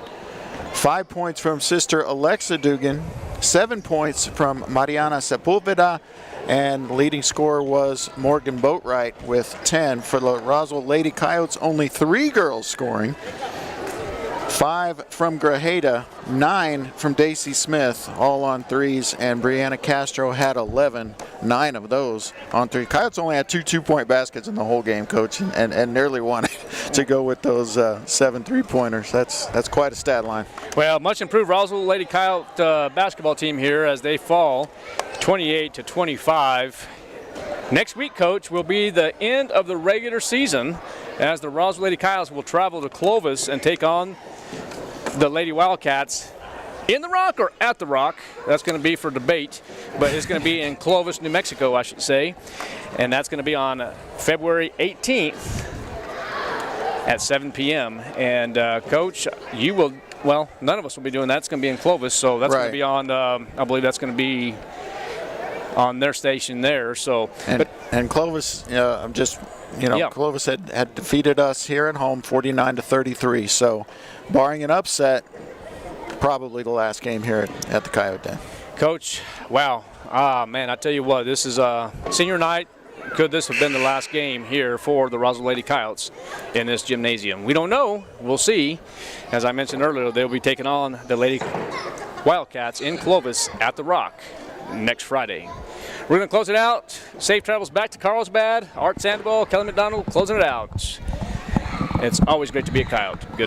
5 points from sister Alexa Dugan, 7 points from Mariana Sepulveda, and leading scorer was Morgan Boatwright with 10. For the Roswell Lady Coyotes, only 3 girls scoring. 5 from Grajeda, 9 from Daisy Smith, all on threes, and Brianna Castro had 11, 9 of those on 3. Coyotes only had 2 2-point baskets in the whole game, Coach, and nearly wanted to go with those 7 3-pointers. That's quite a stat line. Well, much improved Roswell Lady Coyote basketball team here as they fall 28-25. Next week, Coach, will be the end of the regular season as the Roswell Lady Coyotes will travel to Clovis and take on the Lady Wildcats in the Rock or at the Rock. That's going to be for debate, but it's going to be in Clovis, New Mexico, I should say. And that's going to be on February 18th at 7 p.m. And, Coach, you will, well, none of us will be doing that. It's going to be in Clovis, so that's going to be on, I believe that's going to be on their station there. So, and Clovis, Clovis had defeated us here at home 49-33. So, barring an upset, probably the last game here at the Coyote. Coach, wow. Man, I tell you what, this is senior night. Could this have been the last game here for the Roswell Lady Coyotes in this gymnasium? We don't know. We'll see. As I mentioned earlier, they'll be taking on the Lady Wildcats in Clovis at the Rock next Friday. We're going to close it out. Safe travels back to Carlsbad. Art Sandoval, Kelly McDonald closing it out. It's always great to be a Coyote. Good.